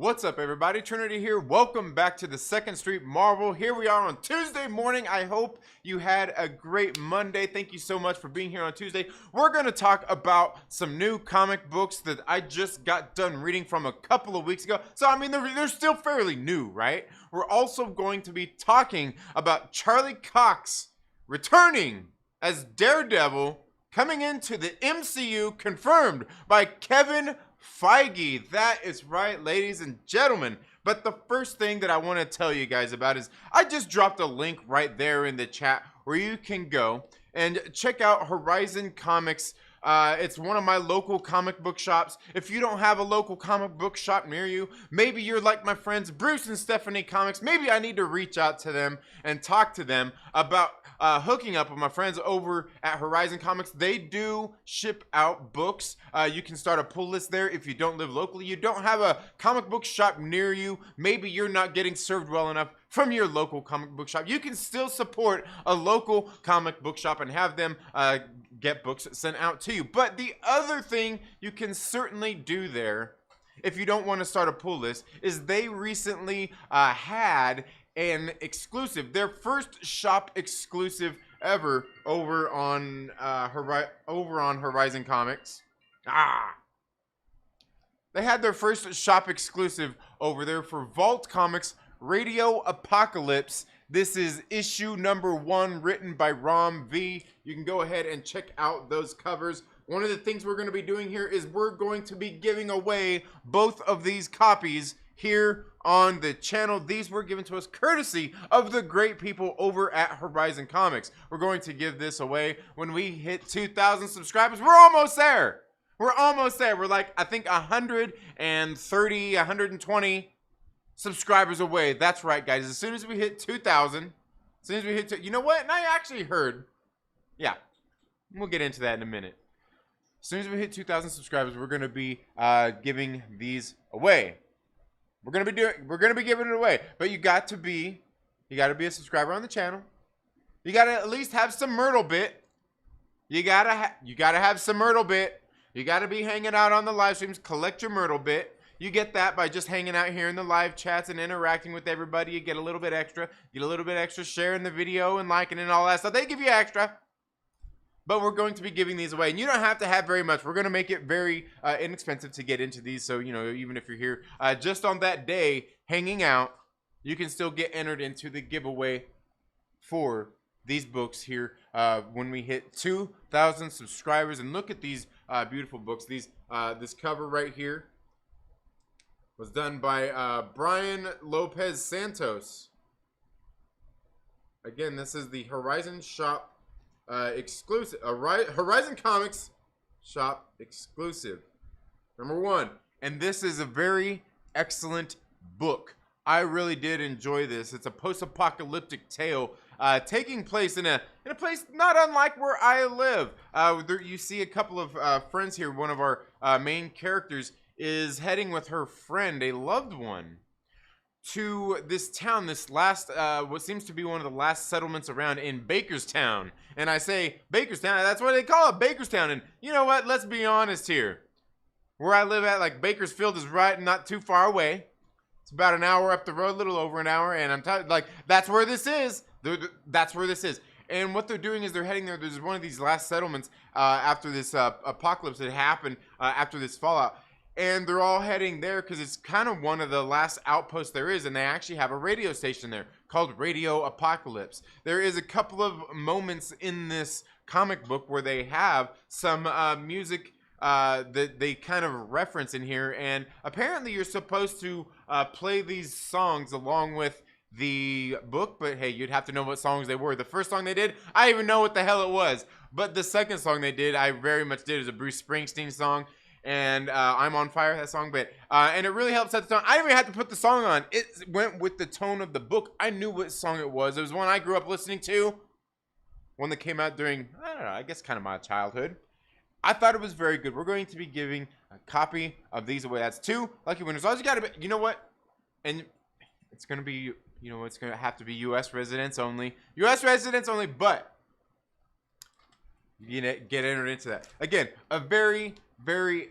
What's up, everybody? Trinity here. Welcome back to the Second Street Marvel. Here we are on Tuesday morning. I hope you had a great Monday. Thank you so much for being here on Tuesday. We're going to talk about some new comic books that I just got done reading from a couple of weeks ago. So, I mean, they're still fairly new, right? We're also going to be talking about Charlie Cox returning as Daredevil, coming into the MCU, confirmed by Kevin Feige. That is right, ladies and gentlemen. But the first thing that I want to tell you guys about is I just dropped a link right there in the chat where you can go and check out Horizon Comics. It's one of my local comic book shops. If you don't have a local comic book shop near you, maybe you're like my friends Bruce and Stephanie Comics. Maybe I need to reach out to them and talk to them about hooking up with my friends over at Horizon Comics. They do ship out books. You can start a pull list there if you don't live locally. You don't have a comic book shop near you. Maybe you're not getting served well enough from your local comic book shop. You can still support a local comic book shop and have them get books sent out to you. But the other thing you can certainly do there, if you don't want to start a pull list, is they recently had an exclusive, their first shop exclusive ever over on Horizon Comics. They had their first shop exclusive over there for Vault Comics Radio Apocalypse. This is issue number 1, written by Rom V. You can go ahead and check out those covers. One of the things we're going to be doing here is we're going to be giving away both of these copies here on the channel. These were given to us courtesy of the great people over at Horizon Comics. We're going to give this away when we hit 2,000 subscribers. We're almost there. We're almost there. We're like, I think 130, 120 subscribers away. That's right, guys. As soon as we hit 2,000, as soon as we hit, you know what? And I actually heard, yeah, we'll get into that in a minute. As soon as we hit 2,000 subscribers, we're going to be giving these away. We're gonna be giving it away, but you got to be a subscriber on the channel. You gotta at least have some Myrtle bit. You gotta have some Myrtle bit. You gotta be hanging out on the live streams. Collect your Myrtle bit. You get that by just hanging out here in the live chats and interacting with everybody. You get a little bit extra. Get a little bit extra sharing the video and liking and all that stuff. They give you extra. But we're going to be giving these away, and you don't have to have very much. We're going to make it very inexpensive to get into these, so, you know, even if you're here just on that day hanging out, you can still get entered into the giveaway for these books here when we hit 2,000 subscribers. And look at these beautiful books. These this cover right here was done by Brian Lopez Santos. Again, this is the Horizon Shop exclusive, Horizon Comics shop exclusive number 1, and this is a very excellent book. I really did enjoy this. It's a post-apocalyptic tale taking place in a place not unlike where I live. You see a couple of friends here. One of our main characters is heading with her friend, a loved one, to this town, this last, what seems to be one of the last settlements around in Bakerstown. And I say Bakerstown, that's what they call it, Bakerstown. And you know what, let's be honest here. Where I live at, like, Bakersfield is right not too far away. It's about an hour up the road, a little over an hour, and I'm telling you, like, that's where this is. That's where this is. And what they're doing is they're heading there. There's one of these last settlements after this apocalypse that happened, after this fallout. And they're all heading there because it's kind of one of the last outposts there is, and they actually have a radio station there called Radio Apocalypse. There is a couple of moments in this comic book where they have some music that they kind of reference in here, and apparently you're supposed to play these songs along with the book, but hey, you'd have to know what songs they were. The first song they did, I didn't even know what the hell it was, but the second song they did, I very much did. It was a Bruce Springsteen song. And I'm on fire, that song, but and it really helps set the tone. I didn't even have to put the song on. It went with the tone of the book. I knew what song it was. It was one I grew up listening to, one that came out during, I don't know, I guess kind of my childhood. I thought it was very good. We're going to be giving a copy of these away. That's 2 lucky winners. All you got to be, you know what? And it's going to be, you know, it's going to have to be U.S. residents only. U.S. residents only, but you get entered into that. Again, a very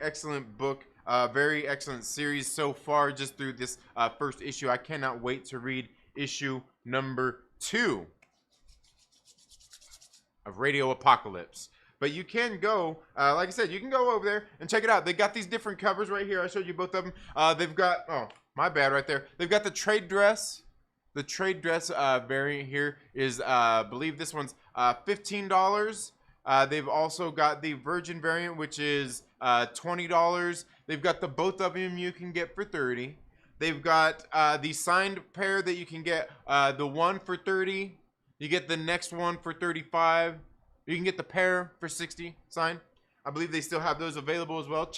excellent book. very excellent series so far just through this first issue. I cannot wait to read issue number 2 of Radio Apocalypse. But you can go, like I said, you can go over there and check it out. They got these different covers right here. I showed you both of them. They've got, oh, my bad right there. They've got the trade dress. The trade dress variant here is, I believe this one's $15. They've also got the Virgin variant, which is $20. They've got the both of them you can get for $30. They've got the signed pair that you can get, the one for $30. You get the next one for $35. You can get the pair for $60 signed. I believe they still have those available as well. Go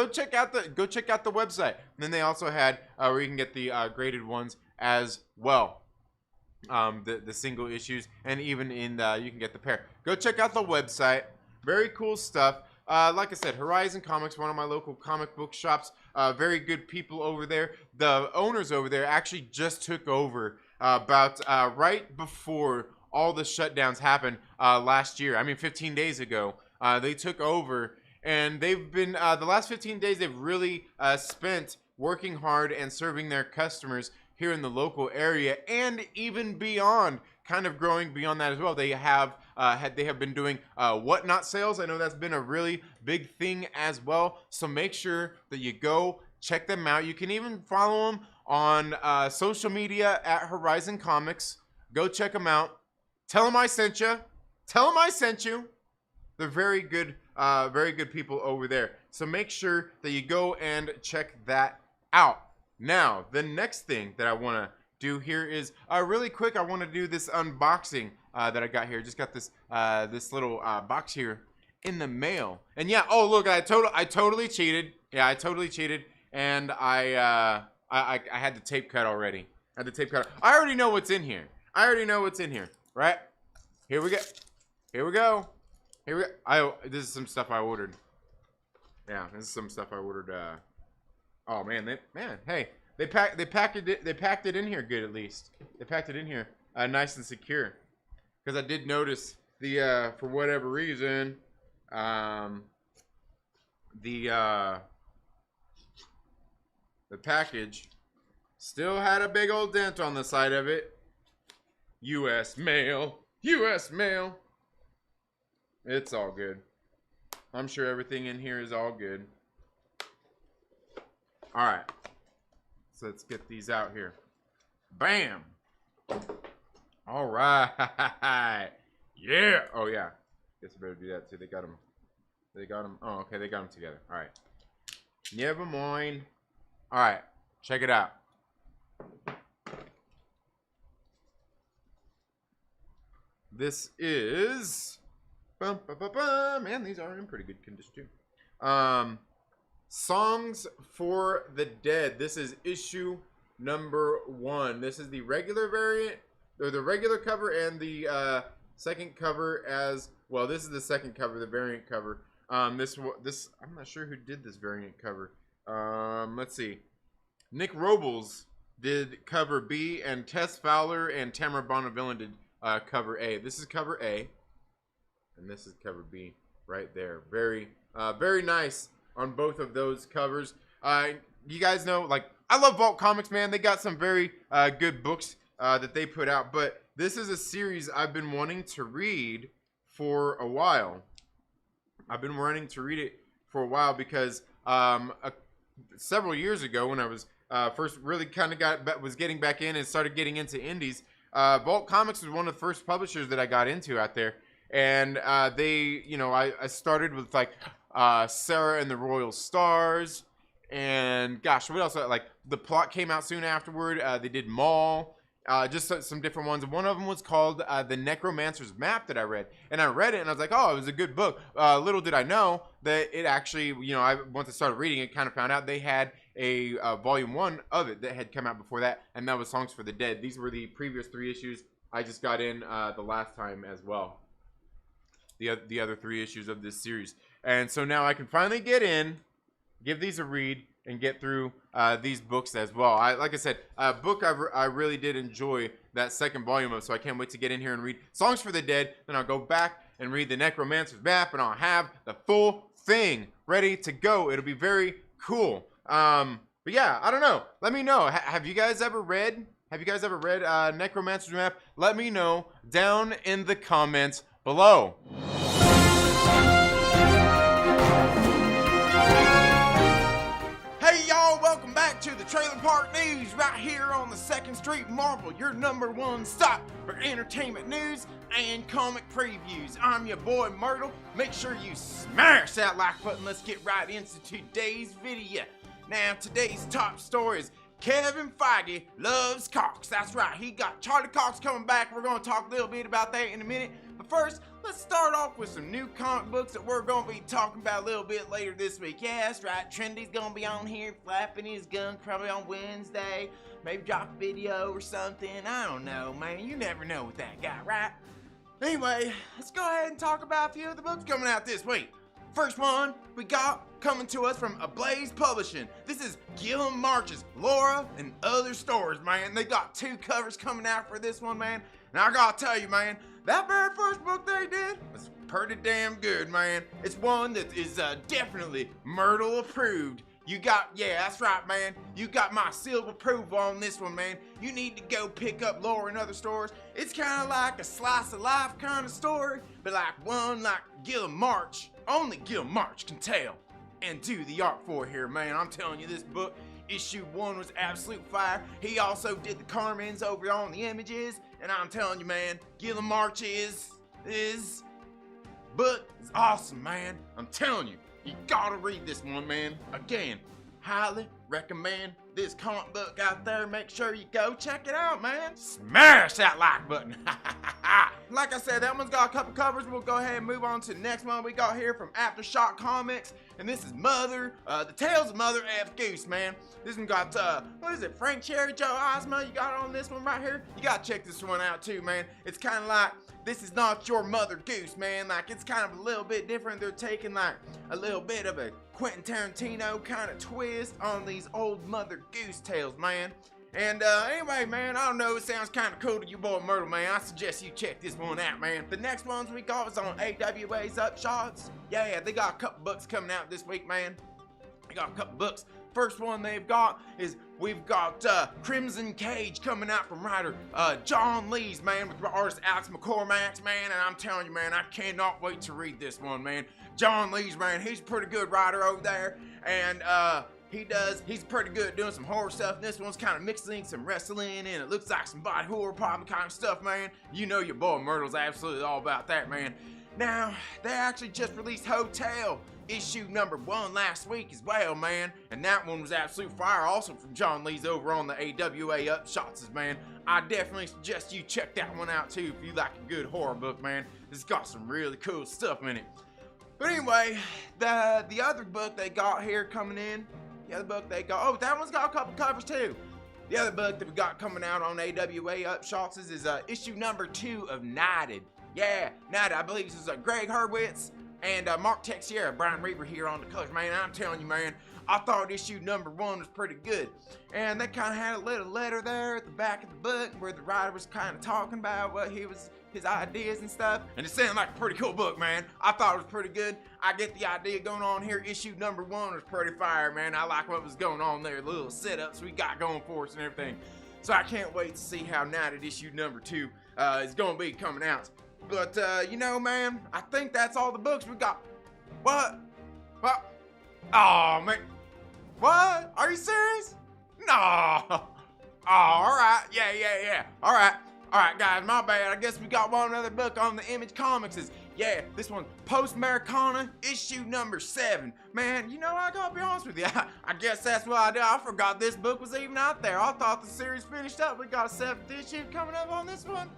check out the website. And then they also had where you can get the graded ones as well. The single issues, and even in you can get the pair. Go check out the website. Very cool stuff. Like I said, Horizon Comics, one of my local comic book shops. Very good people over there. The owners over there actually just took over about right before all the shutdowns happened last year. I mean, 15 days ago, they took over, and they've been the last 15 days they've really spent working hard and serving their customers here in the local area, and even beyond, kind of growing beyond that as well. They have been doing whatnot sales. I know that's been a really big thing as well. So make sure that you go check them out. You can even follow them on social media at Horizon Comics. Go check them out. Tell them I sent you. Tell them I sent you. They're very good people over there. So make sure that you go and check that out. Now, the next thing that I want to do here is really quick. I want to do this unboxing that I got here. Just got this this little box here in the mail. And yeah, oh look, I totally cheated. Yeah, I totally cheated, and I had the tape cut already. I had the tape cut. I already know what's in here. I already know what's in here. Right? Here we go. Here we go. Here we go. This is some stuff I ordered. Yeah, this is some stuff I ordered. Oh man, hey, they packed it in here good at least. They packed it in here nice and secure. Because I did notice the for whatever reason, the package still had a big old dent on the side of it. U.S. mail. U.S. mail. It's all good. I'm sure everything in here is all good. All right. So let's get these out here. Bam. All right. Yeah. Oh, yeah. Guess I better do that too. They got them. They got them. Oh, okay. They got them together. All right. Never mind. All right. Check it out. This is, man, these are in pretty good condition too. Songs for the Dead. This is issue number 1. This is the regular variant, or the regular cover, and the second cover as well. This is the second cover, the variant cover. This I'm not sure who did this variant cover. Let's see. Nick Robles did cover B, and Tess Fowler and Tamara Bonneville did cover A. This is cover A, and this is cover B right there. Very nice on both of those covers. You guys know, like, I love Vault Comics, man. They got some very good books that they put out, but this is a series I've been wanting to read for a while. I've been wanting to read it for a while because several years ago, when I was first really kind of was getting back in and started getting into indies, Vault Comics was one of the first publishers that I got into out there, and they, you know, I started with like Sarah and the Royal Stars, and gosh, what else? Like The Plot came out soon afterward. They did Maul, just some different ones. One of them was called The Necromancer's Map that I read, and I read it and I was like, oh, it was a good book. Little did I know that it actually, you know, once I started reading it, kind of found out they had a volume 1 of it that had come out before that, and that was Songs for the Dead. These were the previous 3 issues. I just got in the last time as well, the other 3 issues of this series, and so now I can finally get in, give these a read, and get through these books as well. Like I said, book I really did enjoy that second volume of, so I can't wait to get in here and read Songs for the Dead. Then I'll go back and read The Necromancer's Map, and I'll have the full thing ready to go. It'll be very, Cool. But yeah, I don't know. Let me know. Have you guys ever read Necromancer's Map? Let me know down in the comments below. Hey y'all, welcome back to the Trailer Park News right here on the 2nd Street Marvel, your #1 stop for entertainment news and comic previews. I'm your boy Myrtle. Make sure you smash that like button. Let's get right into today's video. Now, today's top story is Kevin Feige loves Cox. That's right, he got Charlie Cox coming back. We're going to talk a little bit about that in a minute. But first, let's start off with some new comic books that we're going to be talking about a little bit later this week. Yeah, that's right, Trendy's going to be on here flapping his gun probably on Wednesday. Maybe drop a video or something. I don't know, man. You never know with that guy, right? Anyway, let's go ahead and talk about a few of the books coming out this week. First one we got coming to us from Ablaze Publishing. This is Gilliam March's Laura and Other Stories, man. They got 2 covers coming out for this one, man. And I gotta tell you, man, that very first book they did was pretty damn good, man. It's one that is definitely Myrtle approved. Yeah, that's right, man. You got my seal of approval on this one, man. You need to go pick up Laura and Other Stories. It's kind of like a slice of life kind of story, but like one like Gilliam March. Only Gilliam March can tell and do the art for here, man. I'm telling you, this book, issue 1 was absolute fire. He also did the Carmens over on the images, and I'm telling you, man, Gilliam March book is awesome, man. I'm telling you, you gotta read this one, man. Again, highly recommend this comic book out there. Make sure you go check it out, man. Smash that like button. Like I said, that one's got a couple covers. We'll go ahead and move on to the next one we got here from Aftershock Comics. And this is the Tales of Mother F. Goose, man. This one got, what is it, Frank Cherry, Joe Ozma, you got on this one right here? You gotta check this one out too, man. It's kind of like, this is not your Mother Goose, man. Like, it's kind of a little bit different. They're taking like a little bit of a Quentin Tarantino kind of twist on these old Mother Goose tales, man. And anyway, man, I don't know, it sounds kind of cool to you, boy Myrtle, man. I suggest you check this one out, man. The next ones we got is on AWA's Upshots. Yeah, they got a couple books coming out this week, man. They got a couple books. First one they've got is we've got Crimson Cage coming out from writer John Lees, man, with artist Alex McCormack, man. And I'm telling you, man, I cannot wait to read this one, man. John Lees, man, he's a pretty good writer over there, and he's pretty good at doing some horror stuff. This one's kind of mixing some wrestling, and it looks like some body horror problem kind of stuff, man. You know your boy Myrtle's absolutely all about that, man. Now, they actually just released Hotel issue #1 last week as well, man. And that one was absolute fire, also from John Lees over on the AWA Upshots, man. I definitely suggest you check that one out too if you like a good horror book, man. It's got some really cool stuff in it. But anyway, the other book they got here coming in, that one's got a couple covers too. The other book that we got coming out on AWA Upshots is issue #2 of Knighted. Yeah, Knighted, I believe this is Greg Hurwitz and Mark Texiera, Brian Reaver here on the colors, man. I'm telling you, man, I thought issue #1 was pretty good. And they kind of had a little letter there at the back of the book where the writer was kind of talking about what his ideas and stuff. And it sounded like a pretty cool book, man. I thought it was pretty good. I get the idea going on here. Issue #1 was pretty fire, man. I like what was going on there, the little setups we got going for us and everything. So I can't wait to see how Knighted issue #2 is going to be coming out. But, you know, man, I think that's all the books we got. What? Oh, man. What? Are you serious? No. Oh, all right. Yeah. All right, guys, my bad. I guess we got one other book on the Image Comics. This one, Post Americana, issue #7. Man, you know, I gotta be honest with you. I guess that's what I did. I forgot this book was even out there. I thought the series finished up. We got a 7th issue coming up on this one.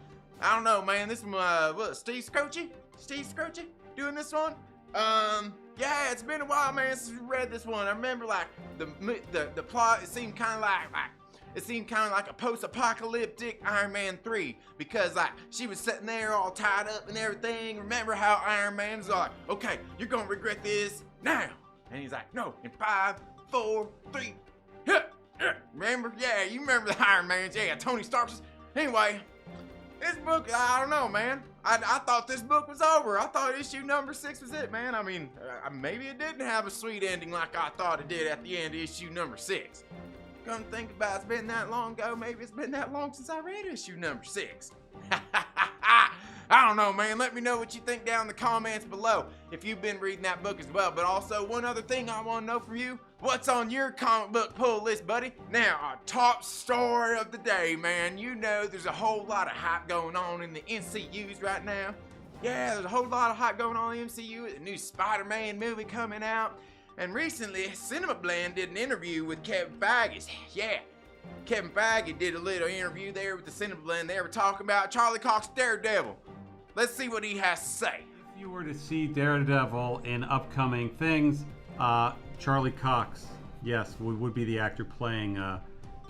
I don't know, man. This one, Steve Scroce doing this one. Yeah, it's been a while, man, since we read this one. I remember, like, the plot, it seemed kind of like a post-apocalyptic Iron Man 3, because like she was sitting there all tied up and everything. Remember how Iron Man's like, okay, you're gonna regret this now, and he's like, no, in 5, 4, 3. Remember? Yeah, you remember the Iron Mans? Yeah, Tony Stark's. Anyway, this book, I don't know, man. I thought this book was over. I thought issue number 6 was it, man. I mean, maybe it didn't have a sweet ending like I thought it did at the end of issue number 6. Come think about it, it's been that long ago. Maybe it's been that long since I read issue number 6. I don't know, man. Let me know what you think down in the comments below if you've been reading that book as well. But also, one other thing I want to know from you. What's on your comic book pull list, buddy? Now, our top story of the day, man. You know there's a whole lot of hype going on in the MCUs right now. Yeah, there's a whole lot of hype going on in the MCU with the new Spider-Man movie coming out. And recently, Cinema Blend did an interview with Kevin Feige. Yeah, Kevin Feige did a little interview there with the Cinema Blend. They were talking about Charlie Cox's DareDevil. Let's see what he has to say. If you were to see DareDevil in upcoming things, Charlie Cox, yes, would be the actor playing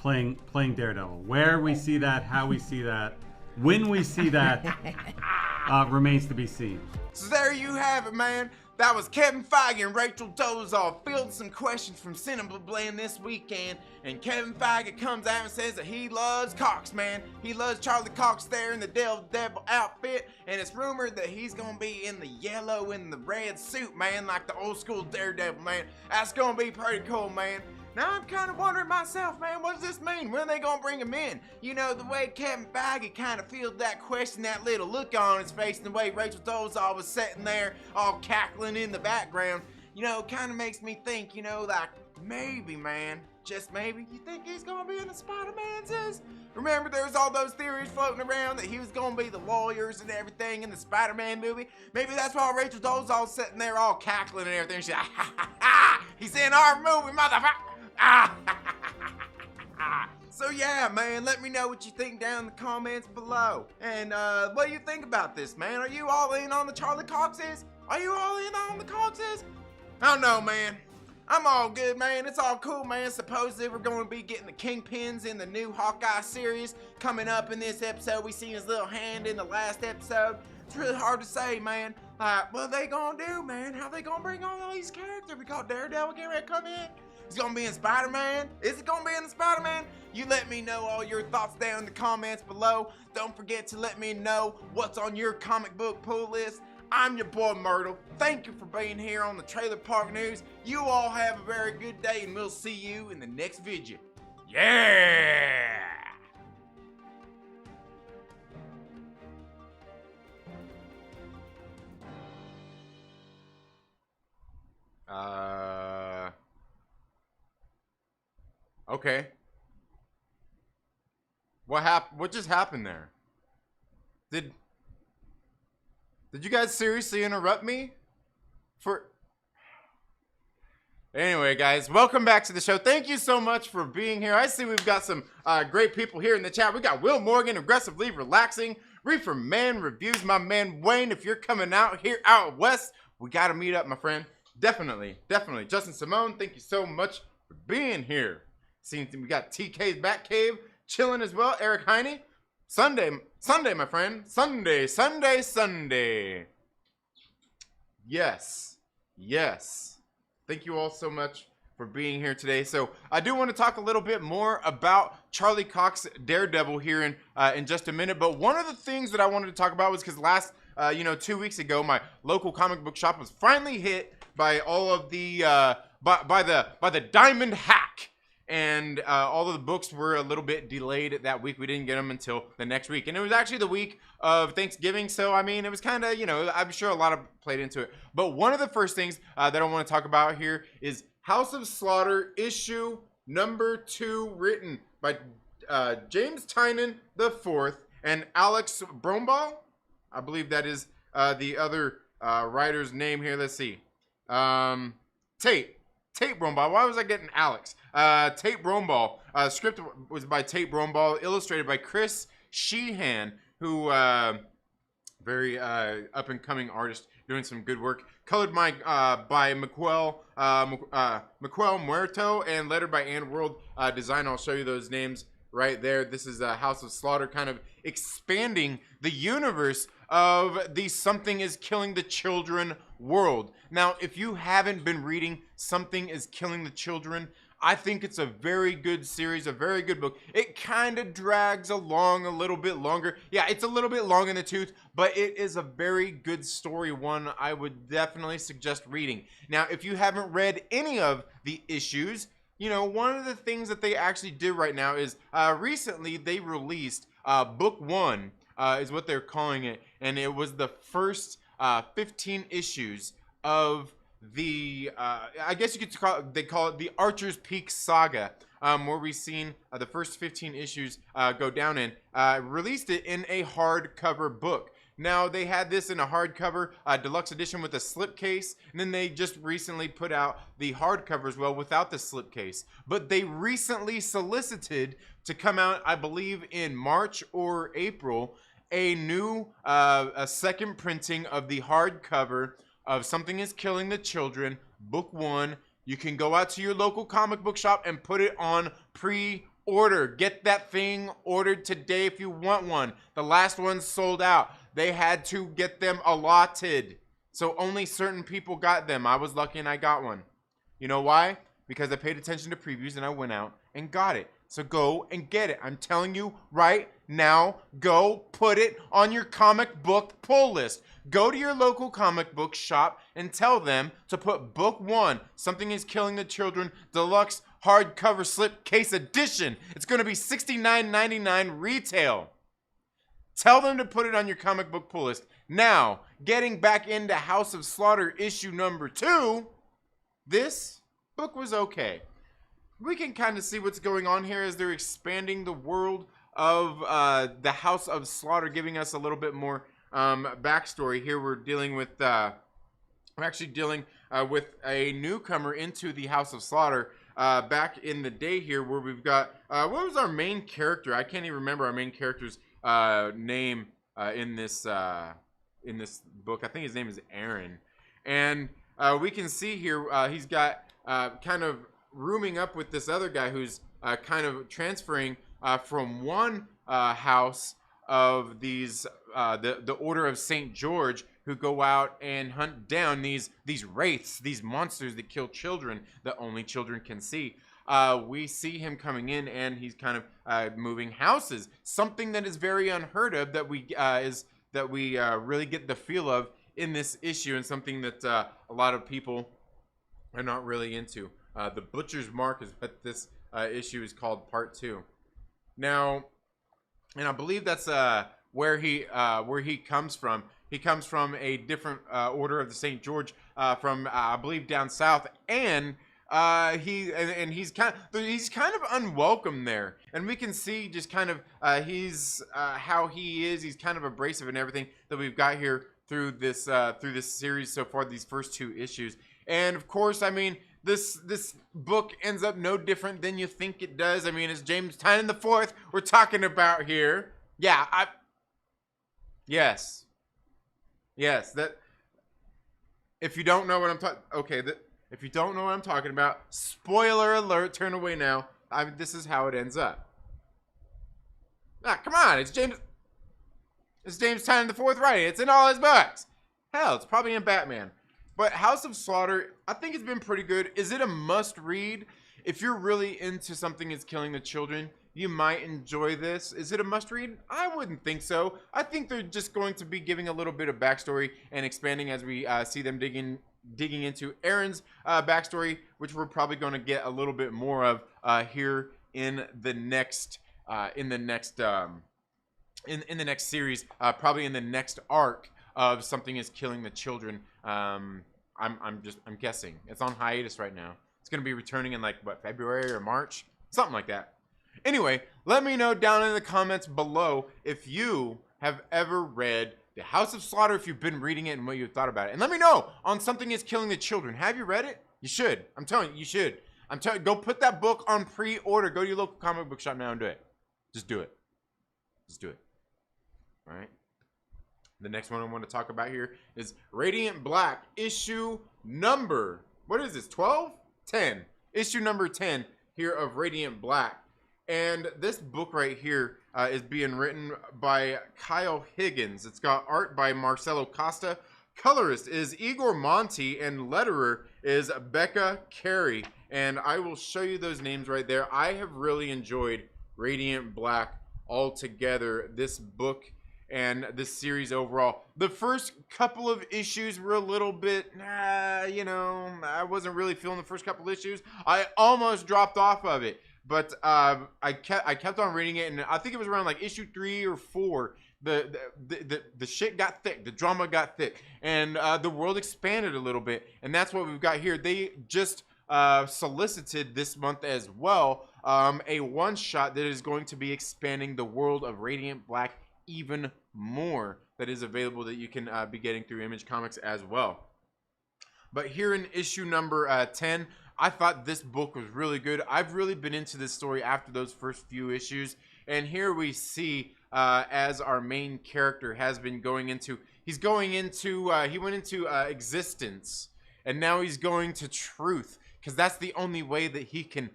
DareDevil. Where we see that, how we see that, when we see that, remains to be seen. So there you have it, man. That was Kevin Feige and Rachel Dolezal fielding some questions from Cinema Blend this weekend, and Kevin Feige comes out and says that he loves Cox, man. He loves Charlie Cox there in the DareDevil outfit, and it's rumored that he's gonna be in the yellow and the red suit, man, like the old school DareDevil, man. That's gonna be pretty cool, man. Now I'm kind of wondering myself, man, what does this mean? When are they gonna bring him in? You know, the way Kevin Feige kind of fielded that question, that little look on his face, and the way Rachel Dolezal was sitting there all cackling in the background, you know, kind of makes me think, you know, like, maybe, man, just maybe, you think he's gonna be in the Spider-Man's? Remember, there was all those theories floating around that he was gonna be the lawyers and everything in the Spider-Man movie? Maybe that's why Rachel Dolezal's sitting there all cackling and everything. She's like, ha ha ha, he's in our movie, motherfucker! So yeah, man, let me know what you think down in the comments below. And what do you think about this, man? Are you all in on the Charlie Coxes? Are you all in on the Coxes? I don't know, man. I'm all good, man. It's all cool, man. Supposedly we're going to be getting the Kingpins in the new Hawkeye series coming up in this episode. We seen his little hand in the last episode. It's really hard to say, man. Like, what are they going to do, man? How they going to bring on all these characters? Because DareDevil getting ready to come in? It's gonna be in Spider-Man? Is it gonna be in the Spider-Man? You let me know all your thoughts down in the comments below. Don't forget to let me know what's on your comic book pull list. I'm your boy Myrtle. Thank you for being here on the Trailer Park News. You all have a very good day, and we'll see you in the next video. Yeah! Okay. What happened? What just happened there? Did you guys seriously interrupt me? Anyway, guys, welcome back to the show. Thank you so much for being here. I see we've got some great people here in the chat. We got Will Morgan, Aggressively Relaxing, Reefer Man Reviews, my man Wayne. If you're coming out here out west, we got to meet up, my friend. Definitely. Justin Simone, thank you so much for being here. We got TK's Batcave chilling as well. Eric Heine. Sunday, my friend. Sunday. Yes. Thank you all so much for being here today. So I do want to talk a little bit more about Charlie Cox DareDevil here in just a minute. But one of the things that I wanted to talk about was because last 2 weeks ago, my local comic book shop was finally hit by all of the by the diamond hack. And all of the books were a little bit delayed that week. We didn't get them until the next week. And it was actually the week of Thanksgiving. So, I mean, it was kind of, I'm sure a lot of played into it. But one of the first things that I want to talk about here is House of Slaughter issue number 2, written by James Tynion IV and Alex Brombaugh. I believe that is the other writer's name here. Let's see. Tate Brombaugh. Why was I getting Alex? Tate Brombaugh. Script was by Tate Brombaugh, illustrated by Chris Sheehan, who very up and coming artist, doing some good work. Colored by Miguel Muerto, and lettered by Ann World Design. I'll show you those names right there. This is House of Slaughter, kind of expanding the universe of the Something is Killing the Children world. Now, if you haven't been reading Something is Killing the Children, I think it's a very good series, a very good book. It kind of drags along a little bit longer. Yeah, it's a little bit long in the tooth, but it is a very good story, one I would definitely suggest reading. Now, if you haven't read any of the issues, you know, one of the things that they actually did right now is recently they released book 1, is what they're calling it, and it was the first 15 issues of the I guess you could call it the Archer's Peak saga, where we've seen the first 15 issues go down, and released it in a hardcover book. Now, they had this in a hardcover deluxe edition with a slipcase, and then they just recently put out the hardcover as well without the slipcase. But they recently solicited to come out, I believe in March or April, a new a second printing of the hardcover of Something is Killing the Children, book 1. You can go out to your local comic book shop and put it on pre-order. Get that thing ordered today if you want one. The last one sold out. They had to get them allotted, so only certain people got them. I was lucky and I got one. You know why? Because I paid attention to previews and I went out and got it. So go and get it. I'm telling you right now, go put it on your comic book pull list. Go to your local comic book shop and tell them to put book 1, Something is Killing the Children, deluxe hardcover slipcase edition. It's going to be $69.99 retail. Tell them to put it on your comic book pull list. Now, getting back into House of Slaughter issue number 2, this book was okay. We can kind of see what's going on here as they're expanding the world of the House of Slaughter, giving us a little bit more backstory. Here we're dealing with, I'm actually dealing with a newcomer into the House of Slaughter back in the day here, where we've got, what was our main character? I can't even remember our main character's name in this book. I think his name is Aaron, and we can see here he's got kind of rooming up with this other guy who's kind of transferring from one house of these the Order of St. George, who go out and hunt down these wraiths, these monsters that kill children that only children can see. We see him coming in, and he's kind of moving houses, something that is very unheard of, that we really get the feel of in this issue, and something that a lot of people are not really into. The Butcher's Mark is what this issue is called, part 2. Now, and I believe that's where he comes from. He comes from a different Order of the St. George, from I believe down south, and he's kind of unwelcome there, and we can see just kind of he's how he is. He's kind of abrasive and everything that we've got here through this series so far, these first 2 issues. And of course, I mean, this book ends up no different than you think it does. I mean, it's James Tynion IV we're talking about here. Yeah, yes, that. If you don't know what I'm talking, if you don't know what I'm talking about, spoiler alert, turn away now. This is how it ends up. Come on, it's James Tynion IV writing. It's in all his books. Hell, it's probably in Batman. But House of Slaughter, I think it's been pretty good. Is it a must-read? If you're really into Something is Killing the Children, you might enjoy this. Is it a must-read? I wouldn't think so. I think they're just going to be giving a little bit of backstory and expanding as we see them digging into Aaron's backstory, which we're probably going to get a little bit more of here in the next series, probably in the next arc of Something is Killing the Children. I'm guessing it's on hiatus right now. It's going to be returning in February or March, something like that. Anyway, let me know down in the comments below if you have ever read the House of Slaughter, if you've been reading it and what you thought about it. And let me know on Something is Killing the Children. Have you read it? You should. I'm telling you, you should. Go put that book on pre-order. Go to your local comic book shop now and do it. Just do it. Just do it. All right. The next one I want to talk about here is Radiant Black, issue number, what is this, 12? 10. Issue number 10 here of Radiant Black. And this book right here is being written by Kyle Higgins. It's got art by Marcelo Costa. Colorist is Igor Monti, and letterer is Becca Carey. and I will show you those names right there. I have really enjoyed Radiant Black altogether, this book and this series overall. The first couple of issues were a little bit, I wasn't really feeling the first couple of issues. I almost dropped off of it, but I kept on reading it, and I think it was around like issue 3 or 4. The shit got thick, the drama got thick, and the world expanded a little bit, and that's what we've got here. They just solicited this month as well a one-shot that is going to be expanding the world of Radiant Black even more, that is available, that you can be getting through Image Comics as well. But here in issue number 10, I thought this book was really good. I've really been into this story after those first few issues, and here we see as our main character has been going into, he went into existence, and now he's going to truth, because that's the only way that he can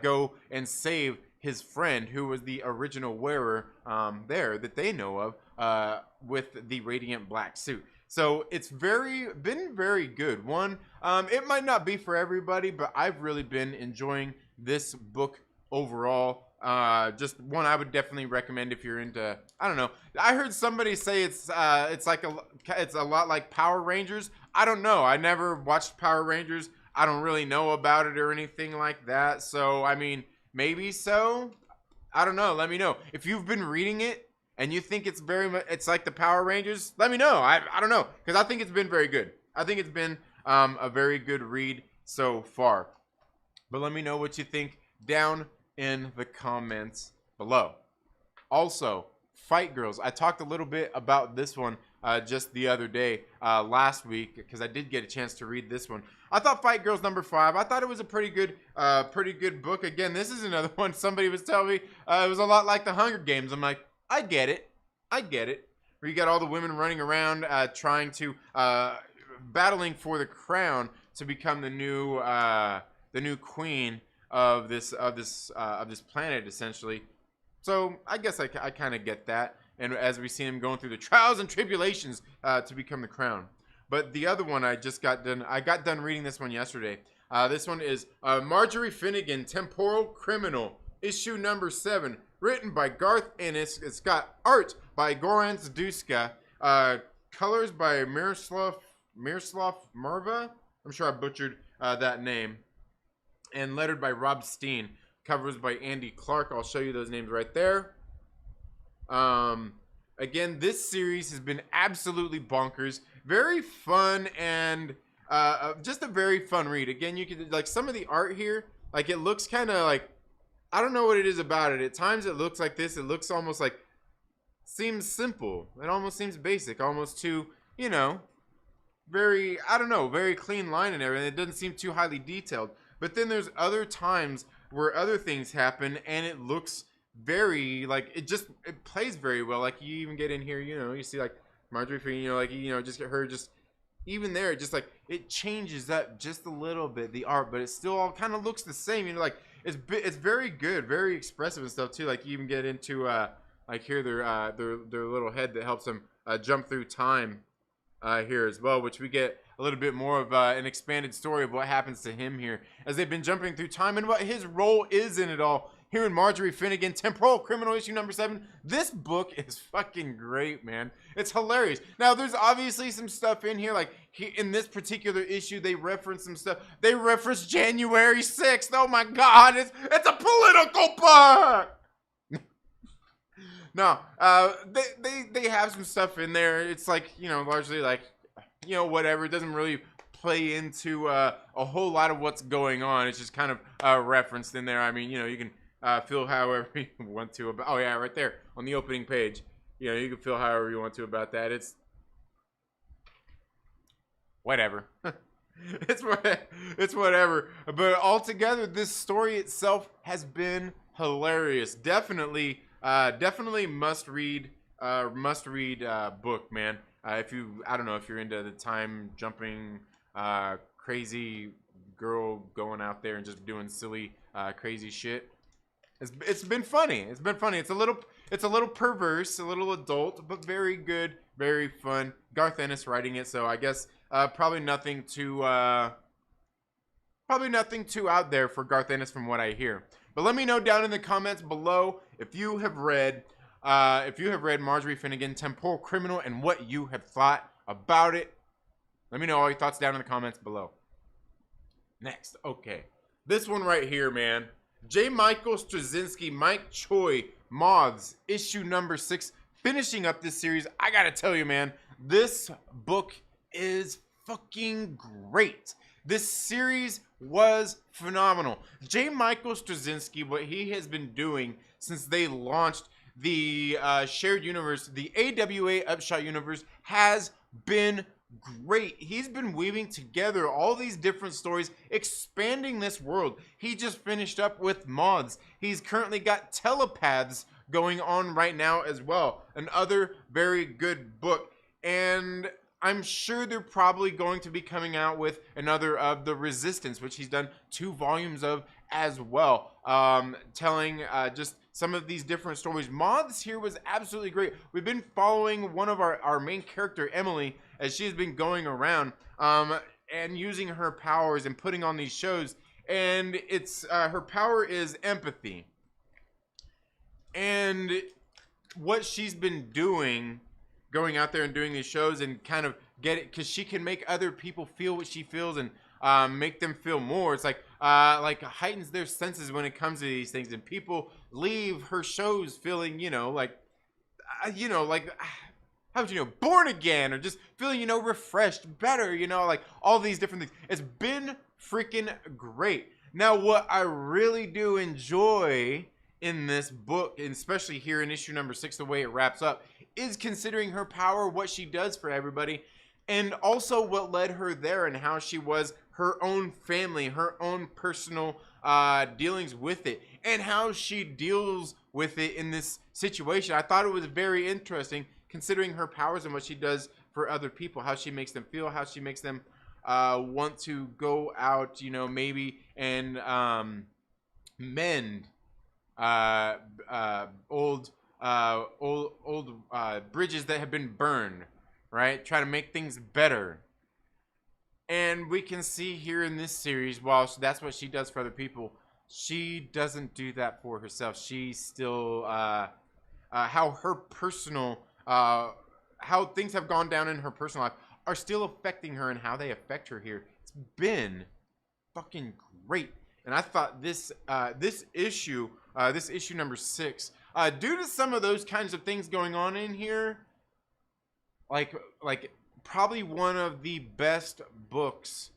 go and save his friend, who was the original wearer there that they know of, with the Radiant Black suit. So it's been very good. It might not be for everybody, but I've really been enjoying this book overall. Just one I would definitely recommend if you're into, I don't know. I heard somebody say it's a lot like Power Rangers. I don't know. I never watched Power Rangers. I don't really know about it or anything like that. So, I mean, maybe so. I don't know. Let me know. If you've been reading it and you think it's like the Power Rangers, let me know. I don't know, because I think it's been very good. I think it's been a very good read so far. But let me know what you think down in the comments below. Also, Fight Girls. I talked a little bit about this one just the other day, last week, because I did get a chance to read this one. I thought Fight Girls number 5, I thought it was a pretty good book. Again, this is another one somebody was telling me it was a lot like the Hunger Games. I'm like, I get it. Where you got all the women running around trying to battling for the crown to become the new queen of this planet, essentially. So I guess I kind of get that. And as we see him going through the trials and tribulations to become the crown. But the other one I got done reading this one yesterday. This one is Marjorie Finnegan, Temporal Criminal, issue number 7, written by Garth Ennis. It's got art by Goran Zduska, colors by Miroslav Merva. I'm sure I butchered that name. And lettered by Rob Steen. Covers by Andy Clark. I'll show you those names right there. Again, this series has been absolutely bonkers. Very fun, and just a very fun read. Again, you can, like, some of the art here, like, it looks kind of like, I don't know what it is about it. At times it looks like this. It looks almost like, seems simple. It almost seems basic. Almost too, very, I don't know, very clean line and everything. It doesn't seem too highly detailed. But then there's other times where other things happen, and it looks very, like, it plays very well. Like, you even get in here, you see, like, Marjorie Finnegan, just get her, just, even there, just, like, it changes up just a little bit, the art, but it still all kind of looks the same, like, it's very good, very expressive and stuff, too. Like, you even get into, like, here, their little head that helps them jump through time here as well, which we get a little bit more of an expanded story of what happens to him here as they've been jumping through time and what his role is in it all. Here in Marjorie Finnegan, Temporal Criminal, issue number 7. This book is fucking great, man. It's hilarious. Now, there's obviously some stuff in here, like, in this particular issue, they reference some stuff. They reference January 6th. Oh my God, it's a political book! No, they have some stuff in there. It's like, largely like, whatever. It doesn't really play into a whole lot of what's going on. It's just kind of referenced in there. I mean, you can feel however you want to about. Oh yeah, right there on the opening page. You can feel however you want to about that. It's whatever. it's whatever. But altogether, this story itself has been hilarious. Definitely must read book, man. I don't know if you're into the time jumping, crazy girl going out there and just doing silly, crazy shit. It's been funny. It's been funny. It's a little perverse, a little adult, but very good, very fun. Garth Ennis writing it, so I guess probably nothing too Probably nothing too out there for Garth Ennis from what I hear. But let me know down in the comments below if you have read Marjorie Finnegan, Temporal Criminal, and what you have thought about it. Let me know all your thoughts down in the comments below. Next, okay. This one right here, man. J. Michael Straczynski, Mike Choi, Moths, issue number 6. Finishing up this series. I gotta tell you, man, this book is fucking great. This series was phenomenal. J. Michael Straczynski, what he has been doing since they launched the shared universe, the AWA Upshot universe, has been great. He's been weaving together all these different stories, expanding this world. He just finished up with Moths. He's currently got Telepaths going on right now as well. Another very good book. And I'm sure they're probably going to be coming out with another of The Resistance, which he's done 2 volumes of as well, telling just some of these different stories. Moths here was absolutely great. We've been following one of our main character, Emily, as she's been going around and using her powers and putting on these shows. And it's her power is empathy. And what she's been doing, going out there and doing these shows and kind of get it, because she can make other people feel what she feels and make them feel more. It's like heightens their senses when it comes to these things, and people leave her shows feeling, how would you know, born again, or just feeling, refreshed, better, like all these different things. It's been freaking great. Now, what I really do enjoy in this book, and especially here in issue number 6, the way it wraps up, is considering her power, what she does for everybody, and also what led her there and how she was her own family, her own personal dealings with it, and how she deals with it in this situation. I thought it was very interesting, considering her powers and what she does for other people, how she makes them feel, how she makes them want to go out, maybe and mend old bridges that have been burned, right? Try to make things better. And we can see here in this series, while that's what she does for other people, she doesn't do that for herself. She still how her personal how things have gone down in her personal life are still affecting her, and how they affect her here. It's been fucking great. And I thought this issue number 6, due to some of those kinds of things going on in here, like probably one of the best books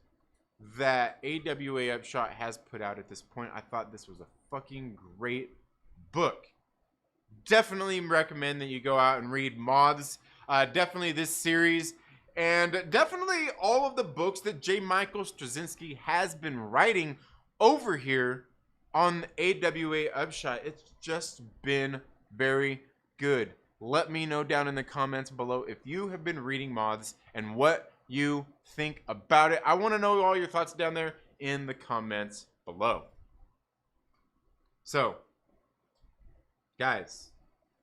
that AWA Upshot has put out at this point. I thought this was a fucking great book. Definitely recommend that you go out and read Moths. Definitely this series, and definitely all of the books that J. Michael Straczynski has been writing over here on AWA Upshot. It's just been very good. Let me know down in the comments below if you have been reading Moths and what you think about it. I want to know all your thoughts down there in the comments below. So, guys,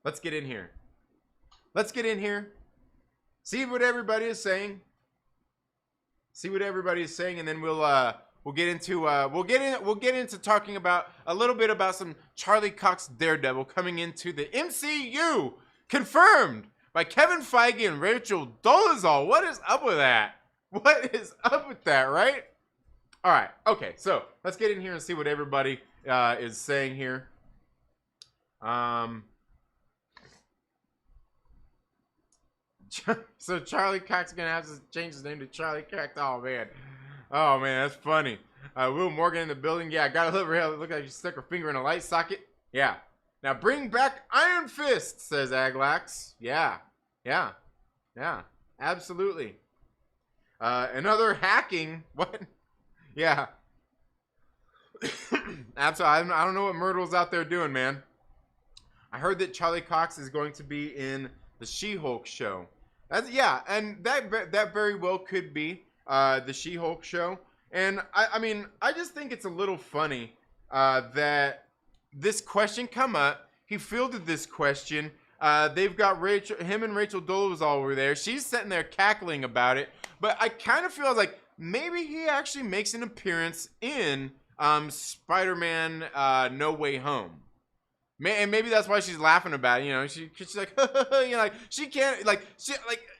let's get in here. Let's get in here. See what everybody is saying. See what everybody is saying, and then we'll get into talking about a little bit about some Charlie Cox Daredevil coming into the MCU, confirmed by Kevin Feige and Rachel Dolezal. What is up with that? What is up with that, right? All right, okay, so let's get in here and see what everybody is saying here. So Charlie Cox is gonna have to change his name to Charlie Cox. Oh man, that's funny. Will Morgan in the building. Yeah, got a little look like she stuck her finger in a light socket. Yeah. Now bring back Iron Fist, says Aglax. Yeah, absolutely. Another hacking. What? Yeah. Absolutely. I don't know what Myrtle's out there doing, man. I heard that Charlie Cox is going to be in the She-Hulk show. Yeah, and that very well could be the She-Hulk show. And I mean, I just think it's a little funny that this question come up. He fielded this question. They've got him and Rachel Dolezal over there. She's sitting there cackling about it. But I kind of feel like maybe he actually makes an appearance in Spider-Man No Way Home. And maybe that's why she's laughing about it, you know. She's like, you know, like she can't,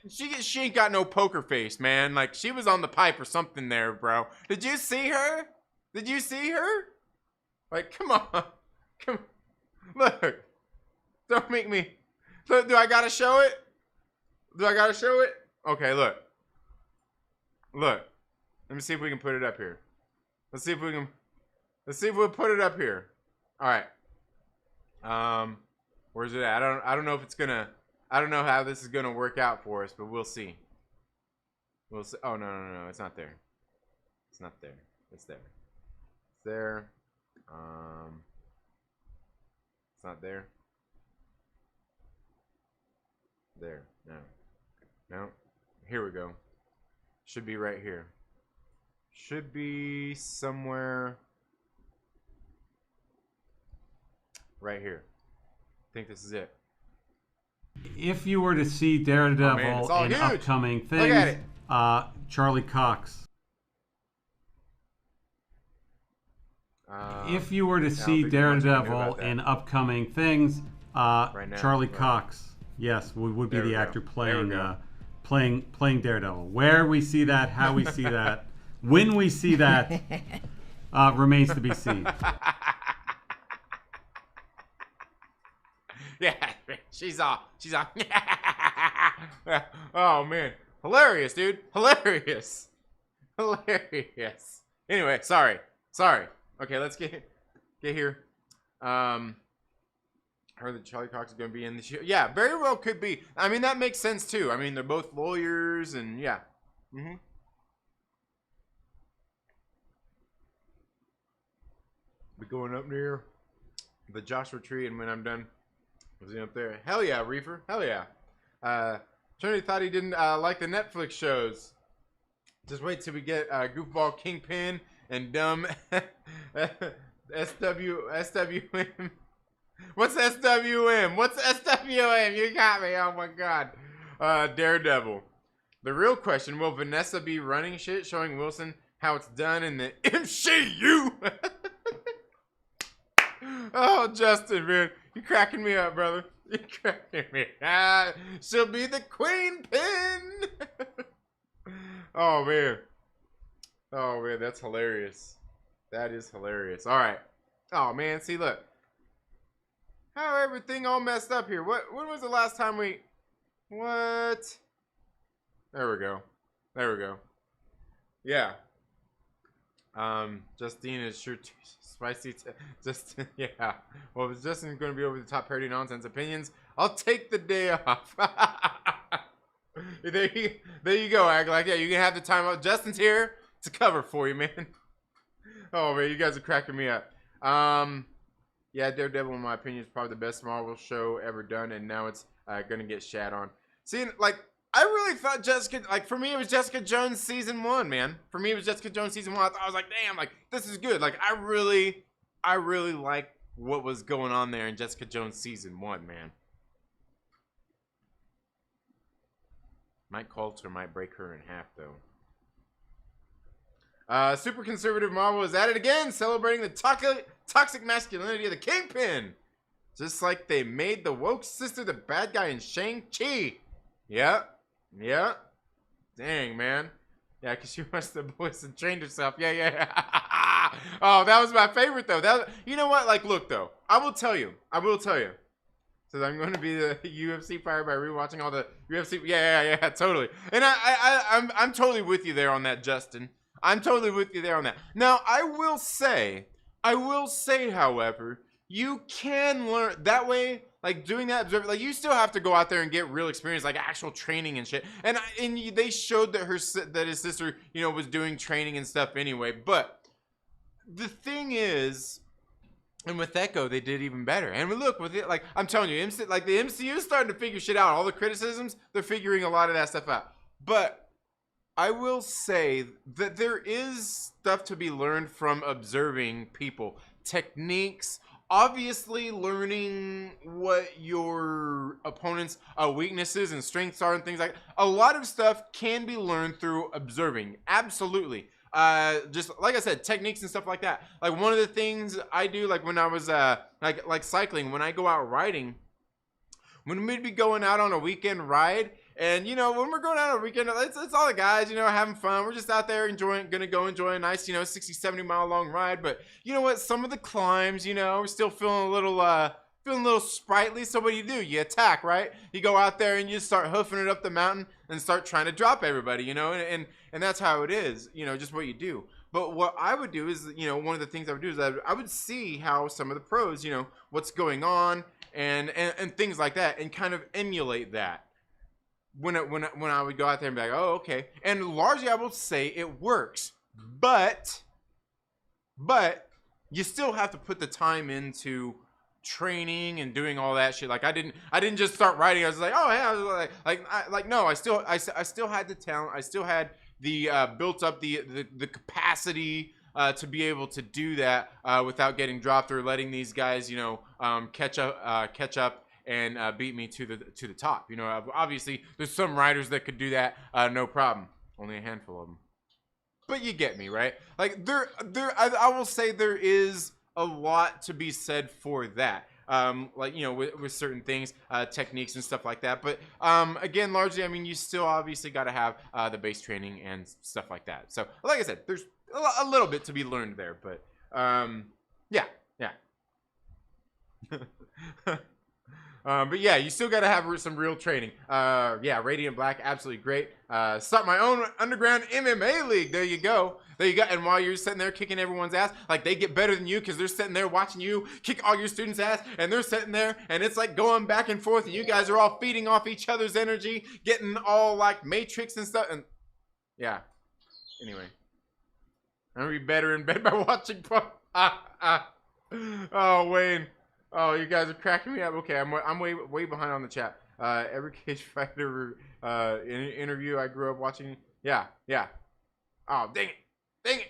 she ain't got no poker face, man. Like she was on the pipe or something there, bro. Did you see her? Did you see her? Like, come on, come, look, don't make me. Look, do I gotta show it? Do I gotta show it? Okay, look. Let me see if we can put it up here. Let's see if we'll put it up here. All right. Where's it at? I don't know if it's gonna. I don't know how this is gonna work out for us, but we'll see. We'll see. Oh no, it's not there. It's not there. It's there. It's there. It's not there. There. No. Here we go. Should be right here. Should be somewhere right here. I think this is it. If you were to see DareDevil in huge. upcoming things, Look at it. Charlie Cox. If you were to see DareDevil in upcoming things, right now, Charlie Cox, yes, would be the actor playing Daredevil. Where we see that, how we see that, when we see that, remains to be seen. Yeah, she's off. Oh man, hilarious, dude. Hilarious. Anyway, sorry. Okay, let's get here. I heard that Charlie Cox is going to be in the show. Yeah, very well could be. I mean, that makes sense too. I mean, they're both lawyers, and yeah. Be going up near the Joshua Tree, and when I'm done, was he up there? Hell yeah, Reefer. Hell yeah. Trinity thought he didn't like the Netflix shows. Just wait till we get Goofball Kingpin and dumb SWM. What's SWM? What's SWM? You got me. Oh my god. Daredevil. The real question, will Vanessa be running shit, showing Wilson how it's done in the MCU? Oh, Justin, man. You're cracking me up, brother. You're cracking me. She'll be the queen pin. Oh, man. Oh, man, that's hilarious. That is hilarious. All right. Oh, man, see, look. How everything all messed up here. When was the last time we... What? There we go. Yeah. Justine is sure too spicy. Justin, yeah. Well, if Justin going to be over the top parody nonsense opinions, I'll take the day off. There you go, act like, yeah, you can have the time out. Justin's here to cover for you, man. Oh, man, you guys are cracking me up. Yeah, Daredevil, in my opinion, is probably the best Marvel show ever done, and now it's going to get shat on. See, like, I really thought Jessica, like, for me, it was Jessica Jones season 1, man. For me, it was Jessica Jones season 1. I was like, damn, like, this is good. Like, I really like what was going on there in Jessica Jones season 1, man. Mike Coulter might break her in half, though. Super conservative Marvel is at it again, celebrating the toxic masculinity of the Kingpin. Just like they made the woke sister the bad guy in Shang-Chi. Yeah. Dang, man. Yeah, because she watched The Boys and trained herself. Yeah. Oh, that was my favorite, though. You know what? Like, look, though. I will tell you. So I'm going to be the UFC fired by rewatching all the UFC. Yeah, totally. And I'm totally with you there on that, Justin. I'm totally with you there on that. Now, I will say, however, you can learn that way. Like doing that, like you still have to go out there and get real experience, like actual training and shit. And they showed that his sister, you know, was doing training and stuff anyway. But the thing is, and with Echo, they did even better. And look, with it, like I'm telling you, like the MCU is starting to figure shit out. All the criticisms, they're figuring a lot of that stuff out. But I will say that there is stuff to be learned from observing people, techniques, obviously learning what your opponent's weaknesses and strengths are and things like that. A lot of stuff can be learned through observing. Absolutely. Just like I said, techniques and stuff like that. Like one of the things I do, like when I was like cycling, when I go out riding, when we'd be going out on a weekend ride, and you know, when we're going out on a weekend, it's all the guys, you know, having fun. We're just out there gonna go enjoy a nice, you know, 60, 70 mile long ride. But you know what? Some of the climbs, you know, we're still feeling a little sprightly. So what do? You attack, right? You go out there and you start hoofing it up the mountain and start trying to drop everybody, you know, and that's how it is, you know, just what you do. But what I would do is, you know, one of the things I would do is I would see how some of the pros, you know, what's going on and things like that, and kind of emulate that. When I would go out there and be like, oh, okay. And largely I will say it works. But you still have to put the time into training and doing all that shit. Like I didn't just start writing. I was like, oh yeah, I was no, I still had the talent. I still had the built up the capacity to be able to do that without getting dropped or letting these guys, you know, catch up and beat me to the top. You know, obviously there's some riders that could do that, no problem. Only a handful of them. But you get me, right? Like I will say there is a lot to be said for that. Like, you know, with certain things, techniques and stuff like that. But again, largely, I mean, you still obviously got to have the base training and stuff like that. So, like I said, there's a little bit to be learned there. But yeah. But yeah, you still got to have some real training. Yeah, Radiant Black, absolutely great. Start my own underground MMA league. There you go. And while you're sitting there kicking everyone's ass, like they get better than you because they're sitting there watching you kick all your students' ass, and they're sitting there, and it's like going back and forth, and you guys are all feeding off each other's energy, getting all like Matrix and stuff. And yeah. Anyway, I'm gonna be better in bed by watching. Oh, Wayne. Oh, you guys are cracking me up. Okay, I'm way behind on the chat. Every cage fighter interview I grew up watching. Yeah. Oh, dang it!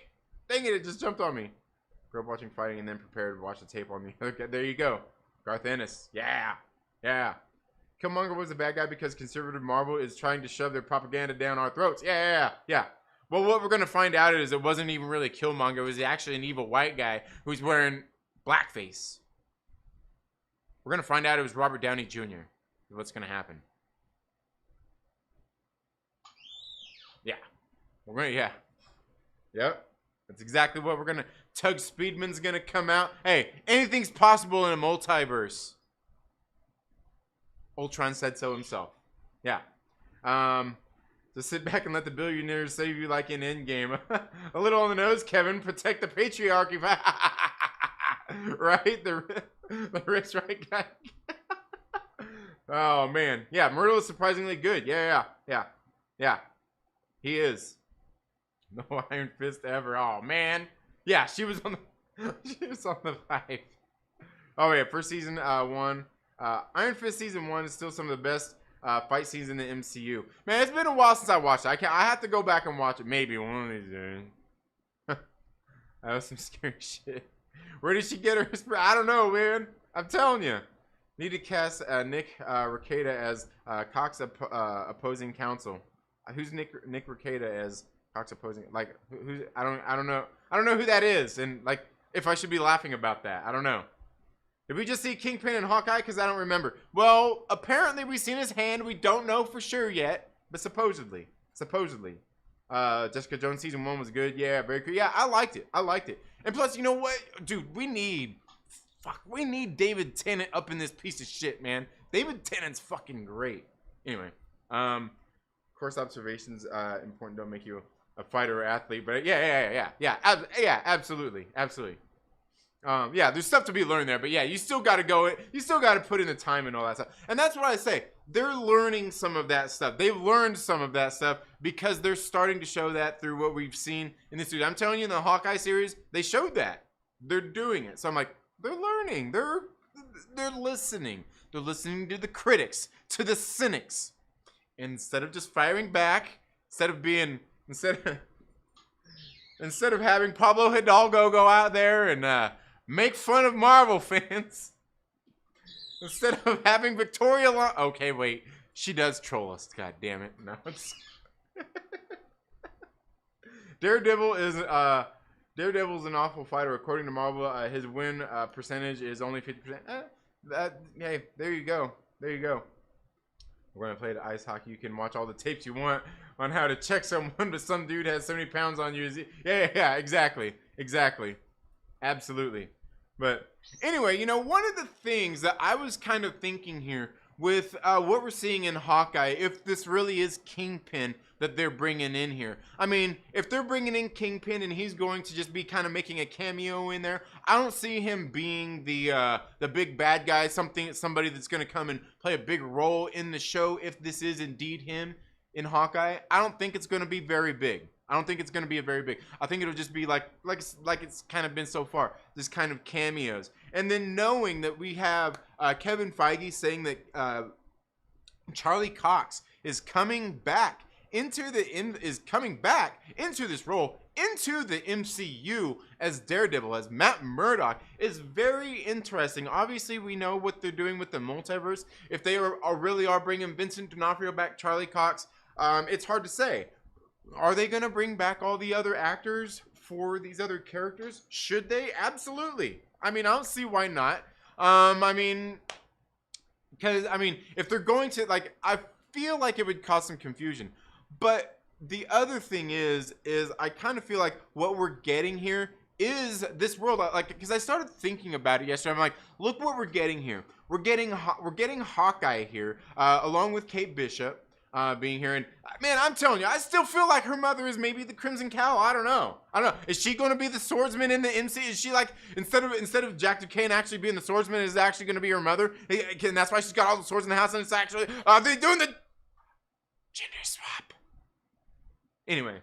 It just jumped on me. Grew up watching fighting and then prepared to watch the tape on me. Okay, there you go. Garth Ennis. Yeah. Killmonger was a bad guy because conservative Marvel is trying to shove their propaganda down our throats. Yeah. Well, what we're gonna find out is it wasn't even really Killmonger. It was actually an evil white guy who's wearing blackface. We're going to find out it was Robert Downey Jr. What's going to happen? Yeah. Yep. That's exactly what we're going to... Tug Speedman's going to come out. Hey, anything's possible in a multiverse. Ultron said so himself. Yeah. So sit back and let the billionaires save you like in Endgame. A little on the nose, Kevin. Protect the patriarchy. Right? The rich right guy. Oh man, yeah, Myrtle is surprisingly good. Yeah. He is. No Iron Fist ever. Oh man, yeah, she was on the 5. Oh yeah, first season 1. Iron Fist season 1 is still some of the best fight scenes in the MCU. Man, it's been a while since I watched it. I have to go back and watch it. Maybe one of these days. That was some scary shit. Where did she get her? I don't know, man. I'm telling you. Need to cast Nick Rekieta as Cox opposing counsel. Who's Nick Rekieta as Cox opposing? Like, who's? I don't know. I don't know who that is, and like, if I should be laughing about that. I don't know. Did we just see Kingpin and Hawkeye? Because I don't remember. Well, apparently we've seen his hand. We don't know for sure yet, but supposedly. Jessica Jones season 1 was good. Yeah, very cool. Yeah, I liked it. And plus, you know what? Dude, we need David Tennant up in this piece of shit, man. David Tennant's fucking great. Anyway, course observations important, don't make you a fighter or athlete, but yeah, absolutely. Yeah, there's stuff to be learned there, but yeah, you still got to go. You still got to put in the time and all that stuff. And that's what I say. They're learning some of that stuff. They've learned some of that stuff because they're starting to show that through what we've seen in this dude. I'm telling you, in the Hawkeye series, they showed that. They're doing it. So I'm like, they're learning. They're listening. They're listening to the critics, to the cynics. Instead of just firing back, instead of having Pablo Hidalgo go out there and make fun of Marvel fans. Instead of having Victoria okay, wait. She does troll us. God damn it. No, it's... Daredevil's an awful fighter. According to Marvel, his win percentage is only 50%. Hey, there you go. There you go. We're going to play the ice hockey. You can watch all the tapes you want on how to check someone, but some dude has 70 pounds on you. Yeah, exactly. Exactly. Absolutely. But anyway, you know, one of the things that I was kind of thinking here with what we're seeing in Hawkeye, if this really is Kingpin that they're bringing in here. I mean, if they're bringing in Kingpin and he's going to just be kind of making a cameo in there, I don't see him being the big bad guy, somebody that's going to come and play a big role in the show if this is indeed him in Hawkeye. I don't think it's going to be very big. I don't think it's going to be a very big. I think it'll just be like it's kind of been so far, this kind of cameos. And then knowing that we have Kevin Feige saying that Charlie Cox is coming back into this role into the MCU as Daredevil, as Matt Murdock, is very interesting. Obviously, we know what they're doing with the multiverse. If they really are bringing Vincent D'Onofrio back, Charlie Cox, it's hard to say. Are they going to bring back all the other actors for these other characters? Should they? Absolutely. I mean, I don't see why not. I mean, because, I mean, if they're going to, like, I feel like it would cause some confusion. But the other thing is I kind of feel like what we're getting here is this world, like, because I started thinking about it yesterday. I'm like, look what we're getting here. We're getting Hawkeye here, along with Kate Bishop. Being here, and man, I'm telling you, I still feel like her mother is maybe the Crimson Cowl. I don't know. Is she going to be the swordsman in the MC? Is she like instead of Jack Duquesne actually being the swordsman, is actually going to be her mother? And that's why she's got all the swords in the house, and it's actually they're doing the gender swap. Anyway,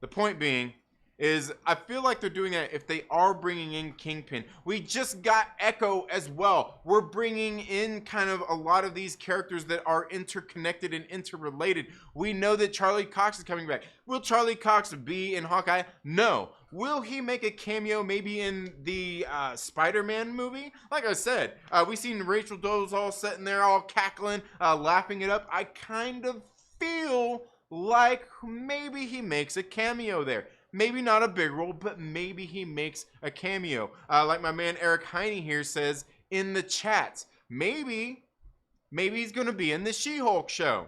the point being is I feel like they're doing that if they are bringing in Kingpin. We just got Echo as well. We're bringing in kind of a lot of these characters that are interconnected and interrelated. We know that Charlie Cox is coming back. Will Charlie Cox be in Hawkeye? No. Will he make a cameo maybe in the Spider-Man movie? Like I said, we seen Rachel Dolezal sitting there all cackling, laughing it up. I kind of feel like maybe he makes a cameo there. Maybe not a big role, but maybe he makes a cameo. Like my man Eric Heine here says in the chat, maybe he's going to be in the She-Hulk show.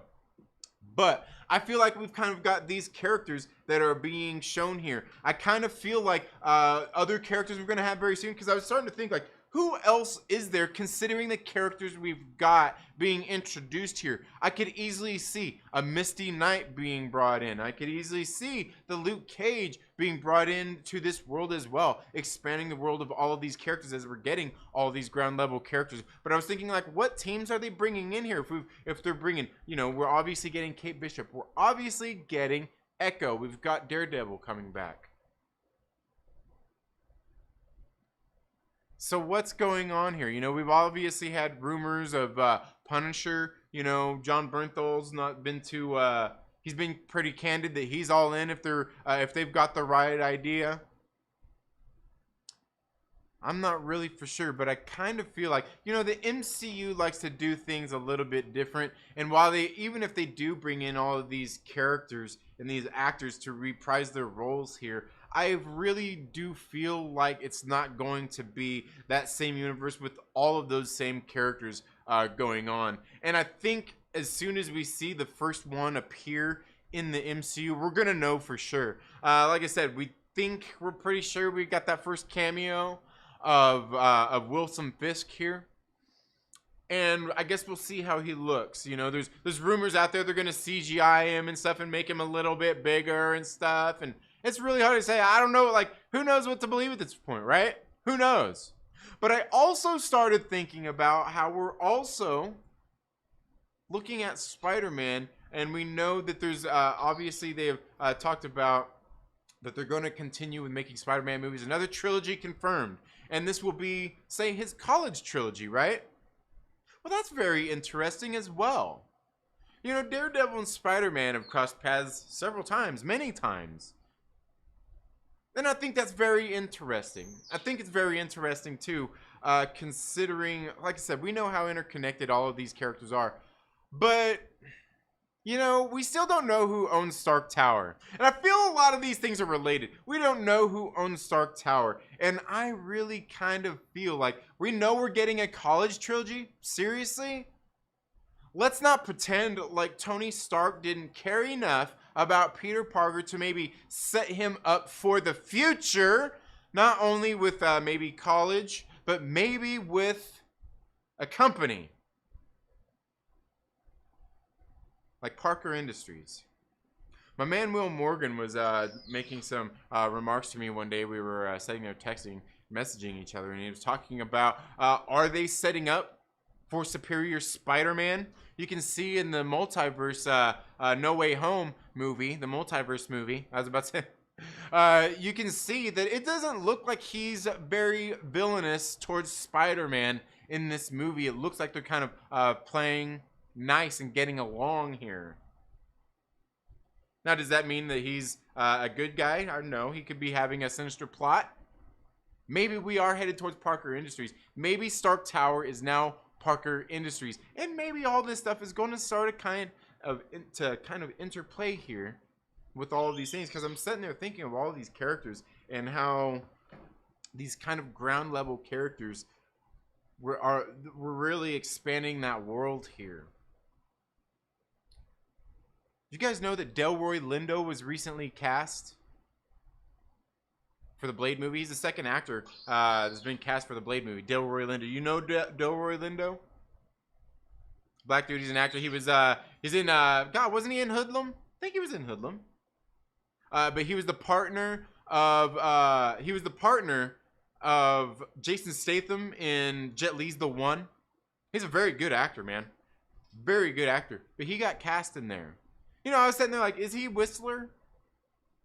But I feel like we've kind of got these characters that are being shown here. I kind of feel like other characters we're going to have very soon, because I was starting to think, like, who else is there considering the characters we've got being introduced here? I could easily see a Misty Knight being brought in. I could easily see the Luke Cage being brought into this world as well, expanding the world of all of these characters as we're getting all these ground level characters. But I was thinking, like, what teams are they bringing in here? If they're bringing, you know, we're obviously getting Kate Bishop. We're obviously getting Echo. We've got Daredevil coming back. So what's going on here? You know, we've obviously had rumors of Punisher. You know, John Bernthal's not been too. He's been pretty candid that he's all in if they've got the right idea. I'm not really for sure, but I kind of feel like, you know, the MCU likes to do things a little bit different. And while even if they do bring in all of these characters and these actors to reprise their roles here, I really do feel like it's not going to be that same universe with all of those same characters going on. And I think as soon as we see the first one appear in the MCU, we're going to know for sure. Like I said, we're pretty sure we got that first cameo of Wilson Fisk here. And I guess we'll see how he looks. You know, there's rumors out there they're going to CGI him and stuff and make him a little bit bigger and stuff. And it's really hard to say. I don't know, like, who knows what to believe at this point, right? Who knows? But I also started thinking about how we're also looking at Spider-Man, and we know that there's, obviously they've talked about that they're going to continue with making Spider-Man movies. Another trilogy confirmed. And this will be, say, his college trilogy, right? Well, that's very interesting as well. You know, Daredevil and Spider-Man have crossed paths several times, many times. And I think that's very interesting. I think it's very interesting too, considering, like I said, we know how interconnected all of these characters are. But, you know, we still don't know who owns Stark Tower. And I feel a lot of these things are related. We don't know who owns Stark Tower. And I really kind of feel like we know we're getting a college trilogy. Seriously? Let's not pretend like Tony Stark didn't care enough about Peter Parker to maybe set him up for the future, not only with maybe college, but maybe with a company like Parker Industries. My man Will Morgan was making some remarks to me one day. We were sitting there texting, messaging each other, and he was talking about, are they setting up for Superior Spider-Man? You can see in the multiverse, No Way Home movie, the multiverse movie, I was about to say, you can see that it doesn't look like he's very villainous towards Spider-Man in this movie. It looks like they're kind of playing nice and getting along here. Now, does that mean that he's a good guy? I don't know. He could be having a sinister plot. Maybe we are headed towards Parker Industries. Maybe Stark Tower is now Parker Industries, and maybe all this stuff is going to start to kind of interplay here with all of these things, because I'm sitting there thinking of all of these characters and how these kind of ground level characters we're really expanding that world here. Did you guys know that Delroy Lindo was recently cast for the Blade movie? He's the second actor that's been cast for the Blade movie. Delroy Lindo. You know Delroy Lindo? Black dude. He's an actor. He was he's in God, wasn't he in Hoodlum? I think he was in Hoodlum. But he was the partner of Jason Statham in Jet Li's The One. He's a very good actor, man. Very good actor. But he got cast in there. You know, I was sitting there like, is he Whistler?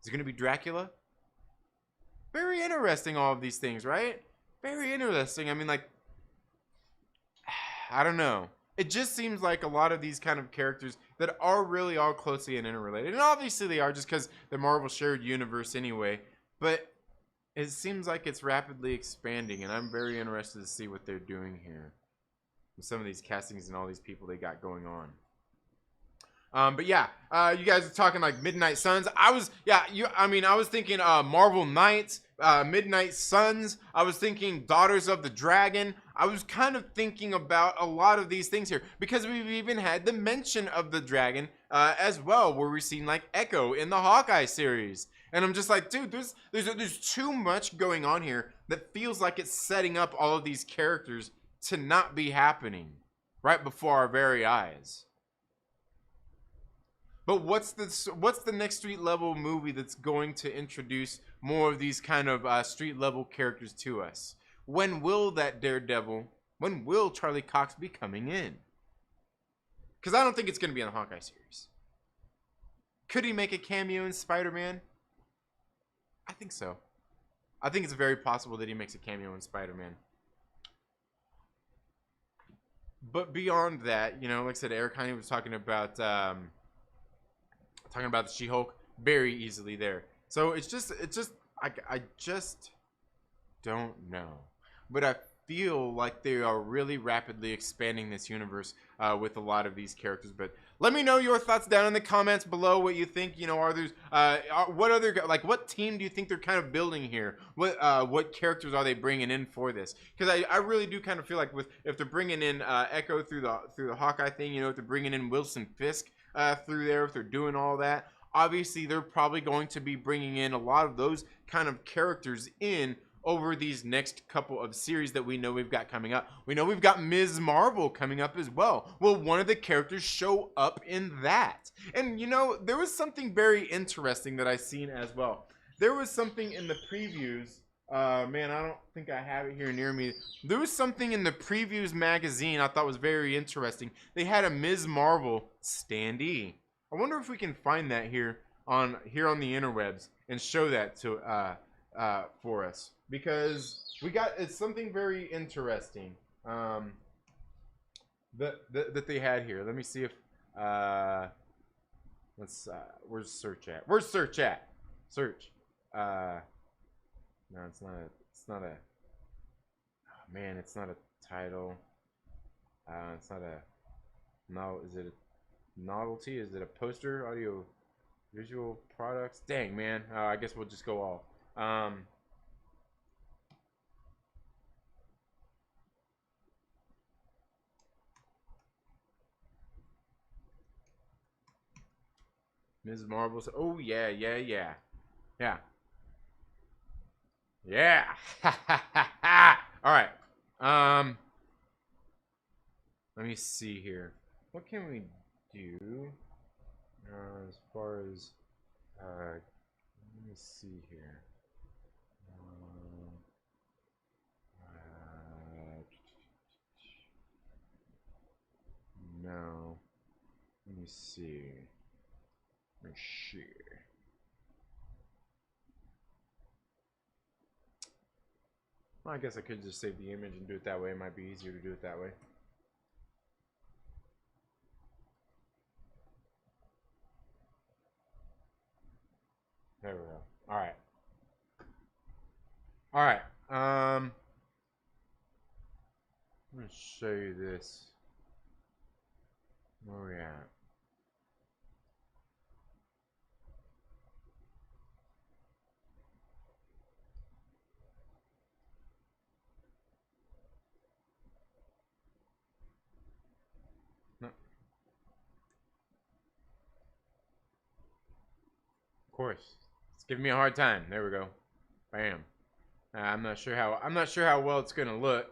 Is he gonna be Dracula? Very interesting, all of these things, right? Very interesting. I mean, like, I don't know. It just seems like a lot of these kind of characters that are really all closely and interrelated. And obviously they are, just because they're Marvel shared universe anyway. But it seems like it's rapidly expanding, and I'm very interested to see what they're doing here with some of these castings and all these people they got going on. But yeah, you guys are talking like Midnight Suns. I was thinking Marvel Knights, Midnight Suns. I was thinking Daughters of the Dragon. I was kind of thinking about a lot of these things here, because we've even had the mention of the dragon as well, where we've seen like Echo in the Hawkeye series. And I'm just like, dude, there's too much going on here that feels like it's setting up all of these characters to not be happening right before our very eyes. But what's the next street level movie that's going to introduce more of these kind of street level characters to us? When will that Daredevil, when will Charlie Cox be coming in? Because I don't think it's going to be in the Hawkeye series. Could he make a cameo in Spider-Man? I think so. I think it's very possible that he makes a cameo in Spider-Man. But beyond that, you know, like I said, Eric Heine was talking about the She-Hulk very easily there. So I just don't know. But I feel like they are really rapidly expanding this universe with a lot of these characters. But let me know your thoughts down in the comments below. What you think? You know, are there what team do you think they're kind of building here? What characters are they bringing in for this? Because I really do kind of feel like if they're bringing in Echo through the Hawkeye thing, you know, if they're bringing in Wilson Fisk through there, if they're doing all that, obviously they're probably going to be bringing in a lot of those kind of characters in over these next couple of series that we know we've got coming up. We know we've got Ms. Marvel coming up as well. Will one of the characters show up in that? And you know, there was something very interesting that I seen as well. There was something in the previews. Man, I don't think I have it here near me. There was something in the previews magazine I thought was very interesting. They had a Ms. Marvel standee. I wonder if we can find that here on the interwebs and show that to for us, because it's something very interesting that they had here. Let me see if where's search at? Where's search at? Search. No, it's not a. It's not a. Oh, man, it's not a title. It's not a. No, is it a novelty? Is it a poster? Audio, visual products? Dang, man. I guess we'll just go all. Ms. Marvel's. Oh yeah, yeah, yeah, yeah, yeah. All right. Let me see here. What can we do as far as let me see here. No. Let me see. Let me see. Well, I guess I could just save the image and do it that way. It might be easier to do it that way. There we go. All right. All right. I'm gonna show you this. Where are we at? No. Of course. It's giving me a hard time. There we go. Bam. I'm not sure how well it's gonna look.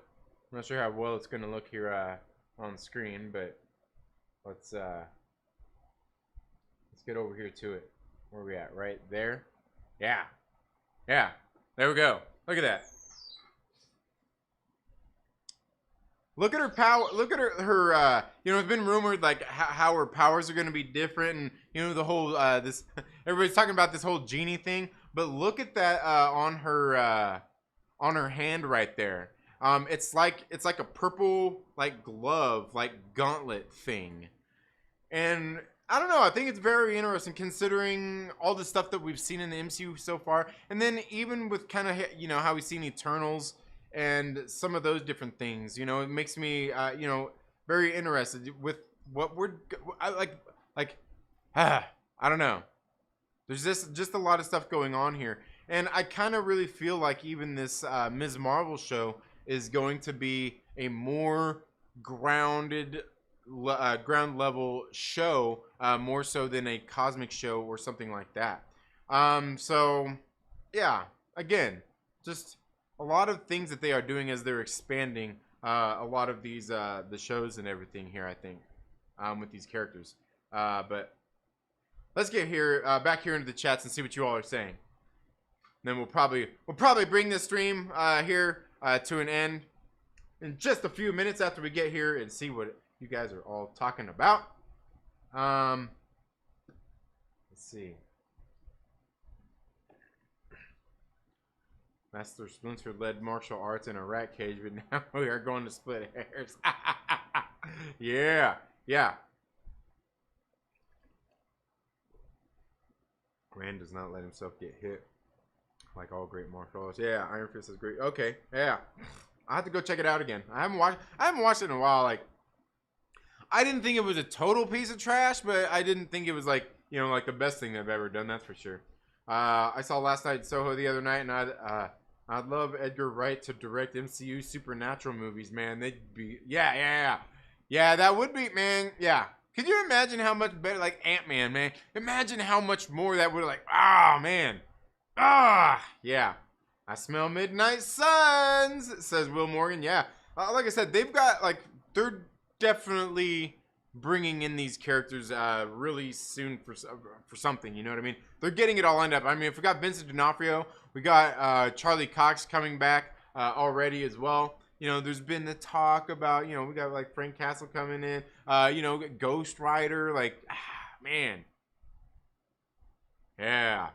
I'm not sure how well it's gonna look here on the screen, but let's get over here to it. Where are we at? Right there? Yeah. Yeah. There we go. Look at that. Look at her power. Look at her you know, it's been rumored like how her powers are going to be different, and you know, the whole this everybody's talking about this whole genie thing, but look at that on her hand right there. It's like a purple like glove, like gauntlet thing. And I don't know, I think it's very interesting considering all the stuff that we've seen in the MCU so far, and then even with kind of, you know, how we've seen Eternals and some of those different things. You know, it makes me you know, very interested with what we're I don't know. There's just a lot of stuff going on here, and I kind of really feel like even this Ms. Marvel show is going to be a more grounded ground level show, more so than a cosmic show or something like that. So yeah, again, just a lot of things that they are doing as they're expanding a lot of these the shows and everything here, I think, with these characters. But let's get here back here into the chats and see what you all are saying. And then we'll probably bring this stream here to an end in just a few minutes after we get here and see what you guys are all talking about. Let's see. Master Splinter led martial arts in a rat cage, but now we are going to split hairs. Yeah, yeah. Grand does not let himself get hit, like all great martial arts. Yeah, Iron Fist is great. Okay, yeah. I have to go check it out again. I haven't watched it in a while. Like, I didn't think it was a total piece of trash, but I didn't think it was like, you know, like the best thing they've ever done. That's for sure. I saw Last Night in Soho the other night, and I'd love Edgar Wright to direct MCU supernatural movies, man. They'd be, yeah, that would be, man, yeah. Could you imagine how much better, like Ant-Man, man? Imagine how much more that would, like, man. Yeah. I smell midnight suns, says Will Morgan. Yeah. Like I said, they've got, like, they're definitely bringing in these characters really soon for something, you know what I mean? They're getting it all lined up. I mean, if we got Vincent D'Onofrio, we got Charlie Cox coming back already as well. You know, there's been the talk about, you know, we got like Frank Castle coming in, you know, Ghost Rider, like, man. Yeah.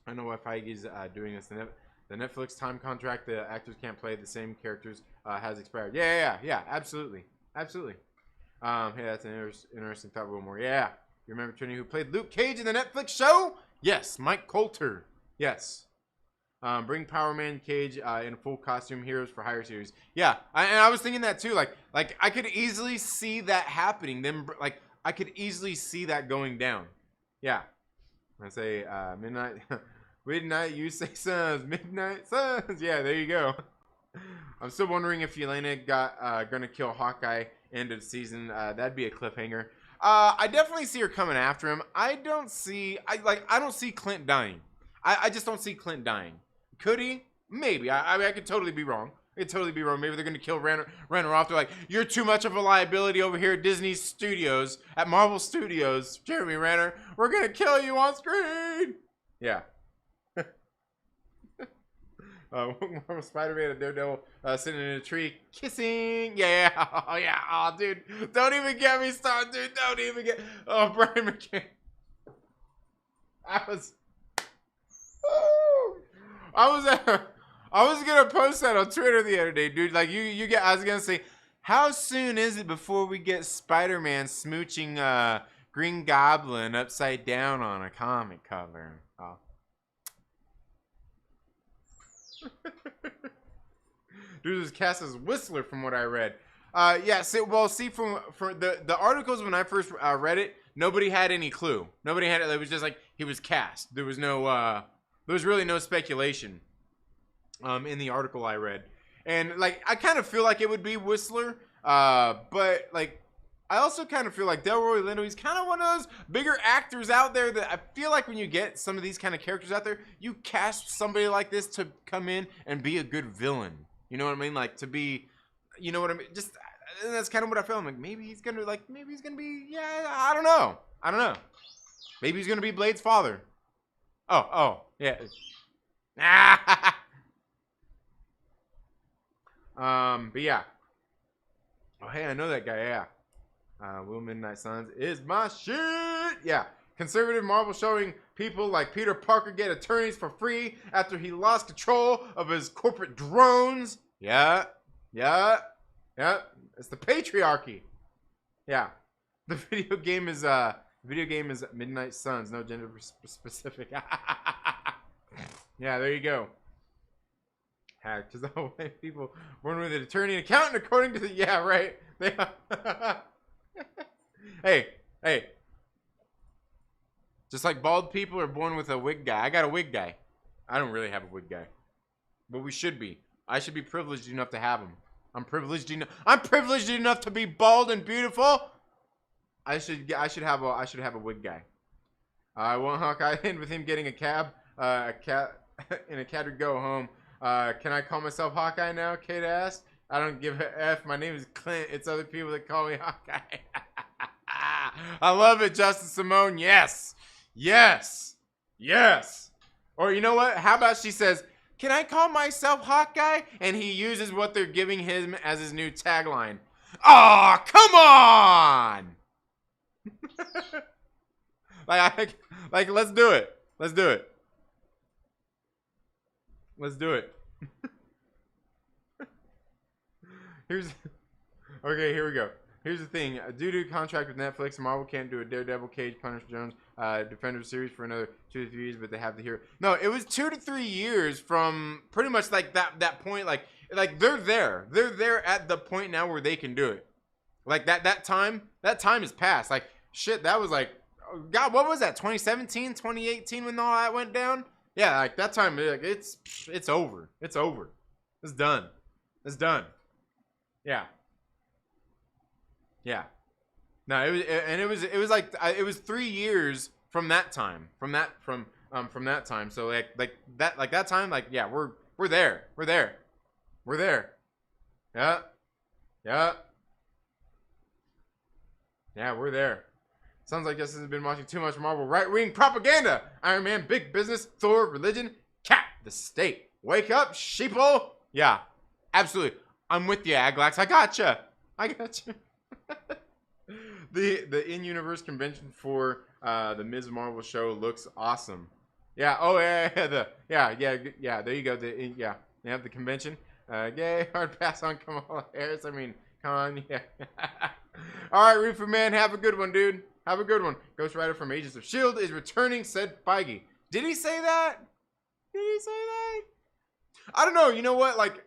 I know why Feige's doing this. The Netflix time contract, the actors can't play the same characters, has expired. Yeah, absolutely. Hey, that's an interesting thought, Wilmore. Yeah. You remember Trini who played Luke Cage in the Netflix show? Yes, Mike Coulter. Yes. Bring Power Man Cage in full costume, heroes for hire series. Yeah, and I was thinking that too. Like I could easily see that happening. Then like I could easily see that going down. Yeah, I say midnight, midnight. You say suns, midnight suns. Yeah, there you go. I'm still wondering if Yelena gonna kill Hawkeye end of season. That'd be a cliffhanger. I definitely see her coming after him. I don't see Clint dying. I just don't see Clint dying. Could he? Maybe. I mean, I could totally be wrong. Maybe they're gonna kill Renner off. They're like, you're too much of a liability over here at Disney Studios, at Marvel Studios, Jeremy Renner. We're gonna kill you on screen. Yeah. Spider-Man and Daredevil sitting in a tree kissing. Yeah. Oh, yeah. Oh, dude. Don't even get me started, dude. Don't even get. Oh, Brian McCann. I was gonna post that on Twitter the other day, dude. Like I was gonna say, how soon is it before we get Spider-Man smooching Green Goblin upside down on a comic cover? Oh. Dude was cast as Whistler from what I read. Yeah. See from the articles when I first read it, nobody had any clue. Nobody had it. It was just like he was cast. There was no. There was really no speculation. In the article I read, and like I kind of feel like it would be Whistler. But like I also kind of feel like Delroy Lindo, he's kind of one of those bigger actors out there that I feel like when you get some of these kind of characters out there, you cast somebody like this to come in and be a good villain. You know what I mean? Like to be, you know what I mean? Just that's kind of what I feel. I'm like, maybe he's gonna be, yeah, I don't know. Maybe he's gonna be Blade's father. Oh, yeah. But yeah. Oh, hey, I know that guy, yeah. Will Midnight Suns is my shit. Yeah. Conservative Marvel showing people like Peter Parker get attorneys for free after he lost control of his corporate drones. Yeah. It's the patriarchy. Yeah. The video game is Midnight Suns, no gender specific. Yeah, there you go. Because the whole way people born with an attorney and accountant according to the right. Hey. Just like bald people are born with a wig guy. I got a wig guy. I don't really have a wig guy. But we should be. I should be privileged enough to have him. I'm privileged enough to be bald and beautiful. I should have a wig guy. I want Hawkeye in with him getting a cab, in a cab to go home. Can I call myself Hawkeye now? Kate asked. I don't give a F. My name is Clint. It's other people that call me Hawkeye. I love it, Justin Simone. Yes. Or you know what? How about she says, can I call myself Hawkeye? And he uses what they're giving him as his new tagline. Aw, come on! like, let's do it. Here we go. Here's the thing. Due to contract with Netflix, Marvel can't do a Daredevil, Cage, Punisher, Jones, Defender series for another 2 to 3 years, but they have the hero. No, it was 2 to 3 years from pretty much like that point. Like they're there. They're there at the point now where they can do it. Like that time is past. Like shit, that was like, God, what was that? 2017, 2018 when all that went down? Yeah, like that time, like, it's over. It's over. It's done. Yeah. No, it was 3 years from that time. From that time. So like that time, like yeah, we're there. Yeah. Yeah, we're there. Sounds like Justin has been watching too much Marvel right-wing propaganda. Iron Man, big business, Thor, religion, Cap, the state. Wake up, sheeple. Yeah, absolutely. I'm with you, Aglax. I gotcha. The in-universe convention for the Ms. Marvel show looks awesome. Yeah. Oh yeah. There you go. The convention. Yay, hard pass on Kamala Harris. I mean, come on. Yeah. All right, Roofer Man, have a good one, dude. Have a good one. Ghost Rider from Agents of S.H.I.E.L.D. is returning, said Feige. Did he say that? I don't know. You know what? Like,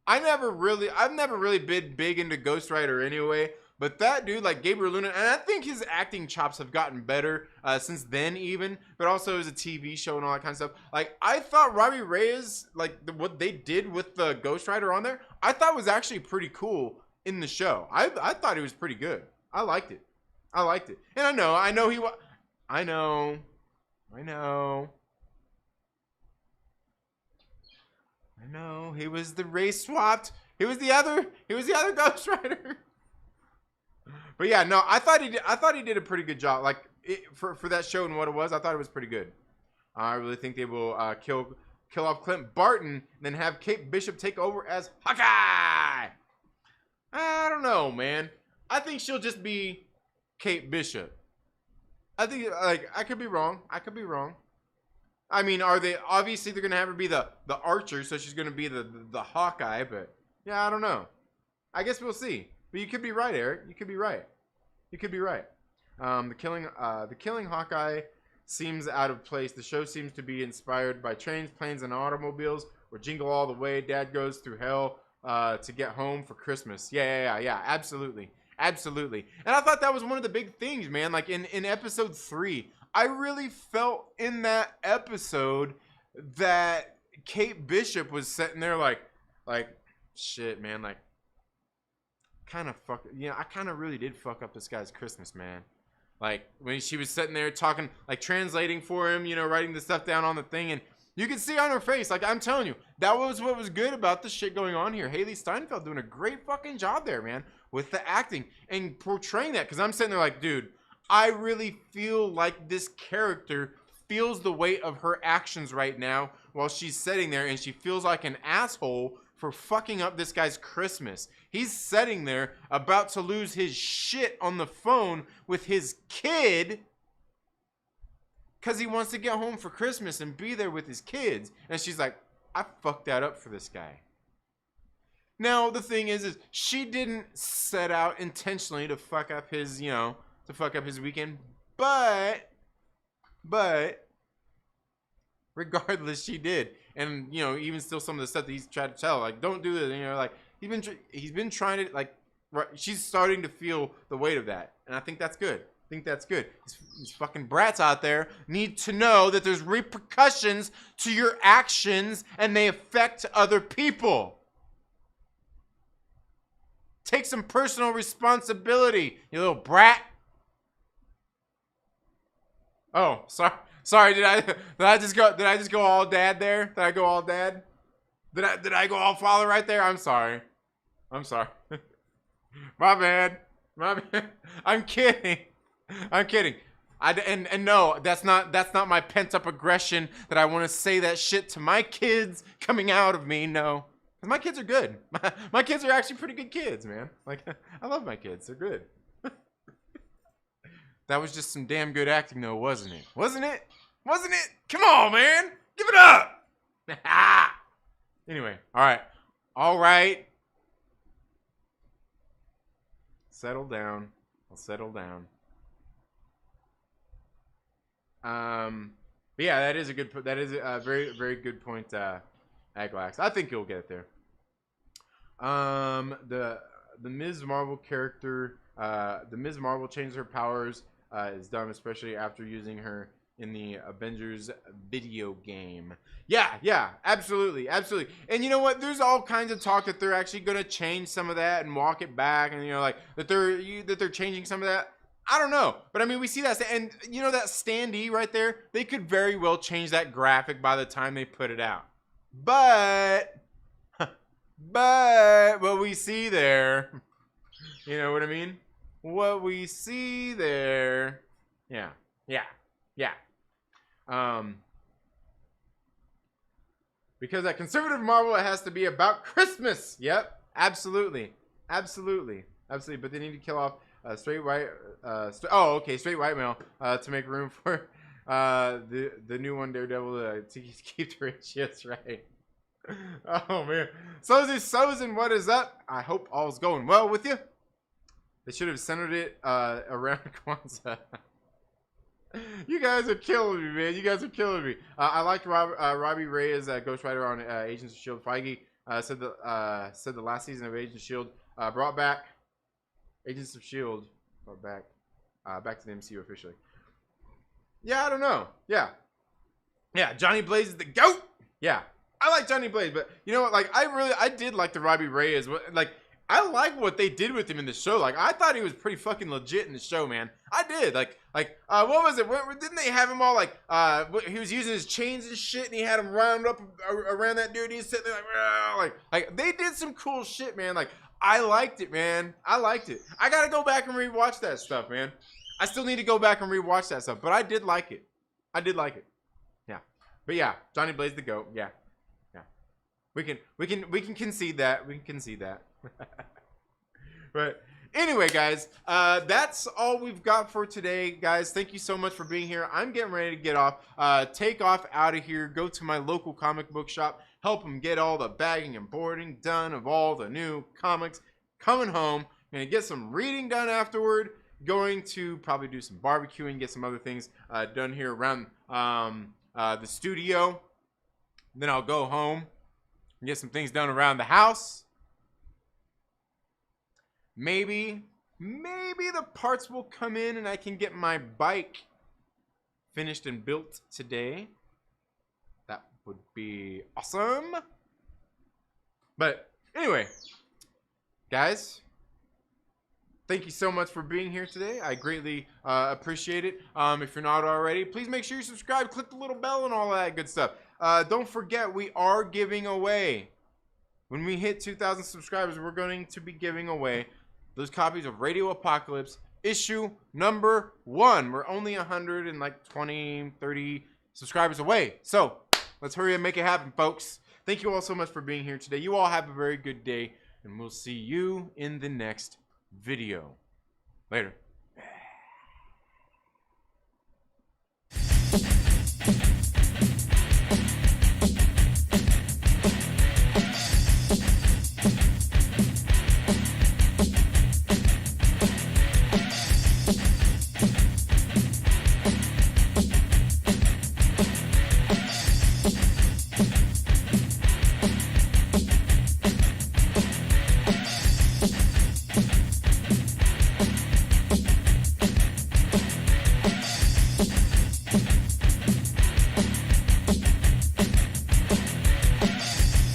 I've never really been big into Ghost Rider anyway. But that dude, like Gabriel Luna, and I think his acting chops have gotten better since then even, but also as a TV show and all that kind of stuff. Like, I thought Robbie Reyes, like what they did with the Ghost Rider on there, I thought was actually pretty cool in the show. I thought it was pretty good. I liked it. And I know he was the race swapped. He was the other Ghost Rider. But yeah, no, I thought he did a pretty good job. Like for that show and what it was, I thought it was pretty good. I really think they will kill off Clint Barton, then have Kate Bishop take over as Hawkeye. I don't know, man. I think she'll just be Kate Bishop. I think, like, I could be wrong. I mean, obviously they're gonna have her be the Archer, so she's gonna be the Hawkeye. But yeah, I don't know. I guess we'll see. But you could be right, Eric. You could be right. The killing Hawkeye seems out of place. The show seems to be inspired by trains, planes, and automobiles. Where Jingle All the Way, Dad goes through hell to get home for Christmas. Yeah. Absolutely. And I thought that was one of the big things, man. Like in episode 3, I really felt in that episode that Kate Bishop was sitting there like shit, man. Like, kind of I kind of really did fuck up this guy's Christmas, man. Like when she was sitting there talking, like translating for him, writing the stuff down on the thing, and you could see on her face, like, I'm telling you, that was what was good about the shit going on here. Haley Steinfeld doing a great fucking job there, man, with the acting and portraying that. Because I'm sitting there like, dude, I really feel like this character feels the weight of her actions right now while she's sitting there, and she feels like an asshole for fucking up this guy's Christmas. He's sitting there about to lose his shit on the phone with his kid because he wants to get home for Christmas and be there with his kids. And she's like, I fucked that up for this guy. Now, the thing is she didn't set out intentionally to fuck up his, weekend. But regardless, she did. And, even still some of the stuff that he's tried to tell, like, don't do this. Like, he's been trying to, like, she's starting to feel the weight of that. And I think that's good. These fucking brats out there need to know that there's repercussions to your actions and they affect other people. Take some personal responsibility, you little brat. Oh, sorry. Did I just go all dad there? Did I go all dad? Did I go all father right there? I'm sorry. My bad. I'm kidding. And no, that's not my pent up aggression that I want to say that shit to my kids coming out of me. No, my kids are good. My kids are actually pretty good kids, man. Like, I love my kids. They're good. That was just some damn good acting, though, wasn't it? Wasn't it? Come on, man. Give it up. Anyway, all right. Settle down. I'll settle down. But yeah, that is a very, very good point, Aglax. I think you'll get there. The Ms. Marvel character, the Ms. Marvel changes her powers, is dumb, especially after using her in the Avengers video game. Yeah, absolutely. And you know what? There's all kinds of talk that they're actually gonna change some of that and walk it back, and like that they're changing some of that. I don't know, but I mean, we see that, and that standee right there. They could very well change that graphic by the time they put it out. But what we see there, you know what I mean? What we see there, yeah. Because at conservative Marvel, it has to be about Christmas. Yep, absolutely. But they need to kill off straight white male to make room for the new one, DareDevil, to keep the ratios right. Oh man, Sozen, what is up? I hope all's going well with you. They should have centered it around Kwanzaa. You guys are killing me, man. You guys are killing me. I liked Robbie Reyes, Ghost Rider on Agents of S.H.I.E.L.D. Feige said the last season of Agents of S.H.I.E.L.D. Brought back Agents of S.H.I.E.L.D. brought back to the MCU officially. Yeah, I don't know. Yeah, Johnny Blaze is the GOAT. Yeah, I like Johnny Blaze, but you know what? Like, I did like the Robbie Reyes. Like, I like what they did with him in the show. Like, I thought he was pretty fucking legit in the show, man. I did. Like, what was it? Didn't they have him all like, he was using his chains and shit, and he had him round up around that dude. He's sitting there like they did some cool shit, man. Like, I liked it, man. I liked it. I gotta go back and rewatch that stuff, man. I still need to go back and rewatch that stuff, but I did like it. I did like it. Yeah. But yeah, Johnny Blaze the GOAT. Yeah. We can concede that. We can concede that. But anyway, guys, that's all we've got for today, guys. Thank you so much for being here. I'm getting ready to get off. Take off out of here. Go to my local comic book shop. Help them get all the bagging and boarding done of all the new comics. Coming home. Gonna get some reading done afterward. Going to probably do some barbecuing, get some other things done here around the studio. Then I'll go home and get some things done around the house. Maybe the parts will come in and I can get my bike finished and built today. That would be awesome. But anyway, guys, thank you so much for being here today. I greatly appreciate it. If you're not already, please make sure you subscribe, click the little bell and all that good stuff. Don't forget, we are giving away. When we hit 2,000 subscribers, we're going to be giving away those copies of Radio Apocalypse issue number 1. We're only 120, 30 subscribers away. So let's hurry and make it happen, folks. Thank you all so much for being here today. You all have a very good day, and we'll see you in the next video. Later.